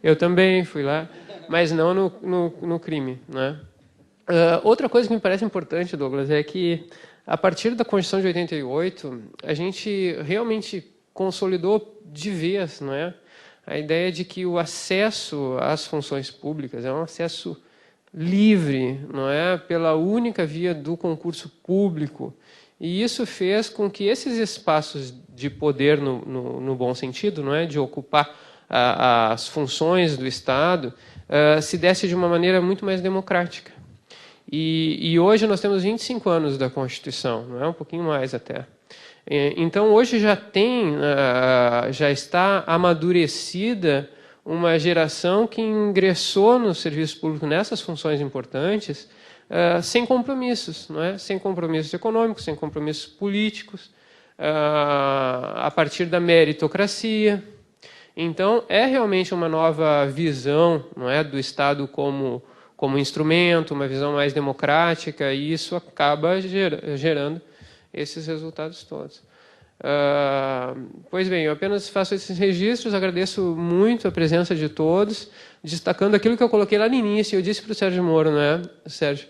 Eu também fui lá, mas não no crime, né? Outra coisa que me parece importante, Douglas, é que a partir da Constituição de 88, a gente realmente consolidou de vez, não é? A ideia de que o acesso às funções públicas é um acesso livre, não é? Pela única via do concurso público. E isso fez com que esses espaços de poder, no bom sentido, não é? De ocupar as funções do Estado, se desse de uma maneira muito mais democrática. E hoje nós temos 25 anos da Constituição, não é? Um pouquinho mais até. Então, hoje já está amadurecida uma geração que ingressou no serviço público nessas funções importantes sem compromissos, não é? Sem compromissos econômicos, sem compromissos políticos, a partir da meritocracia. Então, é realmente uma nova visão, não é, do Estado como instrumento, uma visão mais democrática, e isso acaba gerando esses resultados todos. Pois bem, eu apenas faço esses registros, agradeço muito a presença de todos, destacando aquilo que eu coloquei lá no início. Eu disse para o Sérgio Moro, não é, Sérgio,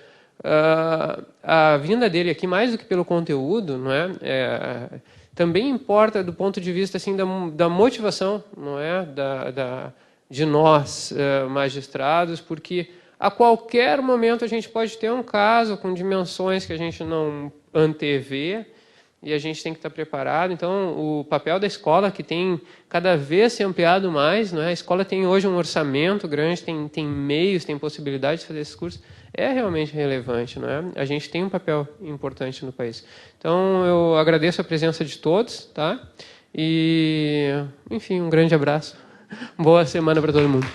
a vinda dele aqui, mais do que pelo conteúdo, não é, também importa do ponto de vista assim, da motivação, não é, de nós, magistrados, porque a qualquer momento a gente pode ter um caso com dimensões que a gente não antevê, e a gente tem que estar preparado. Então, o papel da escola, que tem cada vez se ampliado mais, não é? A escola tem hoje um orçamento grande, tem meios, tem possibilidade de fazer esses cursos, é realmente relevante, não é? A gente tem um papel importante no país. Então, eu agradeço a presença de todos, tá? E, enfim, um grande abraço. Boa semana para todo mundo.